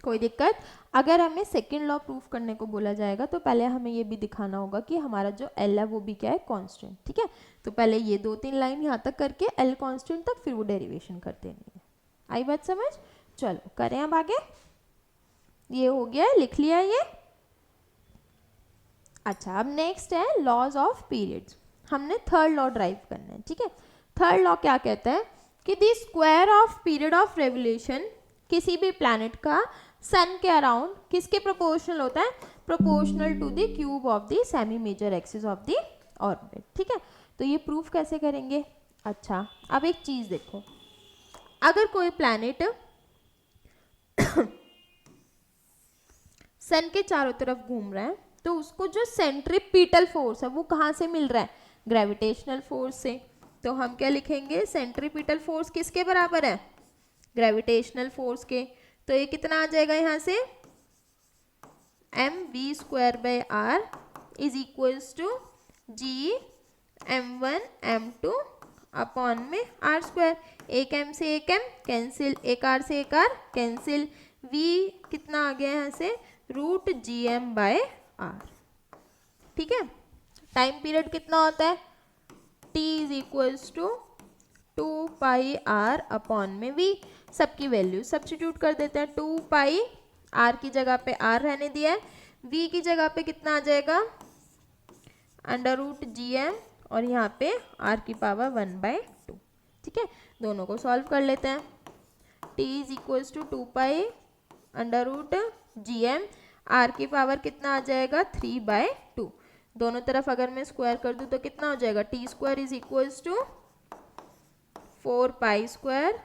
कोई दिक्कत। अगर हमें सेकेंड लॉ प्रूफ करने को बोला जाएगा तो पहले हमें ये भी दिखाना होगा कि हमारा जो L है वो भी क्या है, कांस्टेंट। ठीक है, तो पहले ये 2-3 लाइन यहाँ तक करके L कांस्टेंट तक, फिर वो डेरिवेशन कर देनी है। आई बात समझ, चलो करें अब आगे। ये हो गया, लिख लिया ये। अच्छा, अब नेक्स्ट है लॉज ऑफ पीरियड्स। हमने थर्ड लॉ ड्राइव करना है। ठीक है, थर्ड लॉ क्या कहता है कि the square of period of revolution किसी भी प्लैनेट का सन के अराउंड किसके प्रोपोर्शनल होता है, proportional to the cube of the semi major axis of the orbit. ठीक है, तो ये प्रूफ कैसे करेंगे। अच्छा, अब एक चीज देखो, अगर कोई प्लैनेट सन के चारों तरफ घूम रहा है तो उसको जो सेंट्रीपिटल फोर्स है वो कहाँ से मिल रहा है, ग्रेविटेशनल फोर्स से। तो हम क्या लिखेंगे, सेंट्रीपिटल फोर्स किसके बराबर है, ग्रेविटेशनल फोर्स के। तो ये कितना आ जाएगा यहाँ से, mv square by r is equals to g m1 m2 upon में r स्क्वायर। एक m से एक m कैंसिल, एक r से एक r कैंसिल, v कितना आ गया यहाँ से, रूट gm बाय r। ठीक है, टाइम पीरियड कितना होता है, t is equals to 2 pi r upon में v। सबकी वैल्यू सब्स्टिट्यूट कर देते हैं, 2 पाई r की जगह पे r रहने दिया है, v की जगह पे कितना आ जाएगा, अंडर रूट gm, और यहाँ पे r की पावर 1/2। ठीक है, दोनों को सॉल्व कर लेते हैं। t is equals to 2 pi under root gm, r की पावर कितना आ जाएगा 3/2। दोनों तरफ अगर मैं स्क्वायर कर दूँ तो कितना हो जाएगा, T square is equals to 4 pi square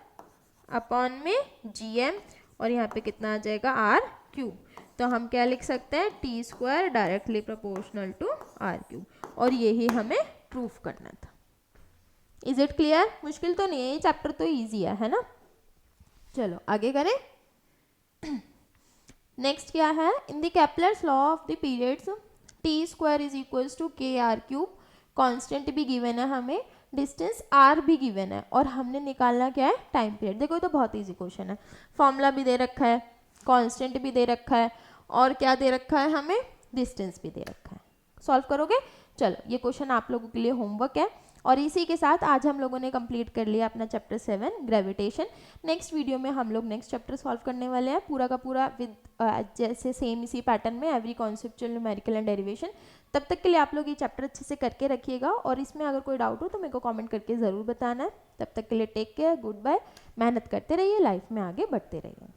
upon में gm, और यहाँ पे कितना आ जाएगा r क्यूब। तो हम क्या लिख सकते हैं, T square directly proportional to r cube, और यही हमें प्रूफ करना था। इज इट क्लियर, मुश्किल तो नहीं है, ये चैप्टर तो इजी है ना। चलो आगे करें। नेक्स्ट क्या है, in the Kepler's law of the periods T square is equals to K R cube, constant भी गिवन है हमें, डिस्टेंस r भी गिवन है, और हमने निकालना क्या है, टाइम पीरियड। देखो तो बहुत इजी क्वेश्चन है, फॉर्मूला भी दे रखा है, कांस्टेंट भी दे रखा है, और क्या दे रखा है हमें, डिस्टेंस भी दे रखा है। सॉल्व करोगे। चलो ये क्वेश्चन आप लोगों के लिए होमवर्क है, और इसी के साथ आज हम लोगों ने कंप्लीट कर लिया अपना चैप्टर 7 ग्रेविटेशन। नेक्स्ट वीडियो में हम लोग नेक्स्ट चैप्टर सॉल्व करने वाले हैं पूरा का पूरा विद जैसे सेम इसी पैटर्न में, every conceptual, numerical and derivation. तब तक के लिए आप लोग ये चैप्टर अच्छे से करके रखिएगा, और इसमें अगर कोई डाउट हो तो मेरे को कमेंट करके ज़रूर बताना है। तब तक के लिए टेक केयर, गुड बाय, मेहनत करते रहिए, लाइफ में आगे बढ़ते रहिए।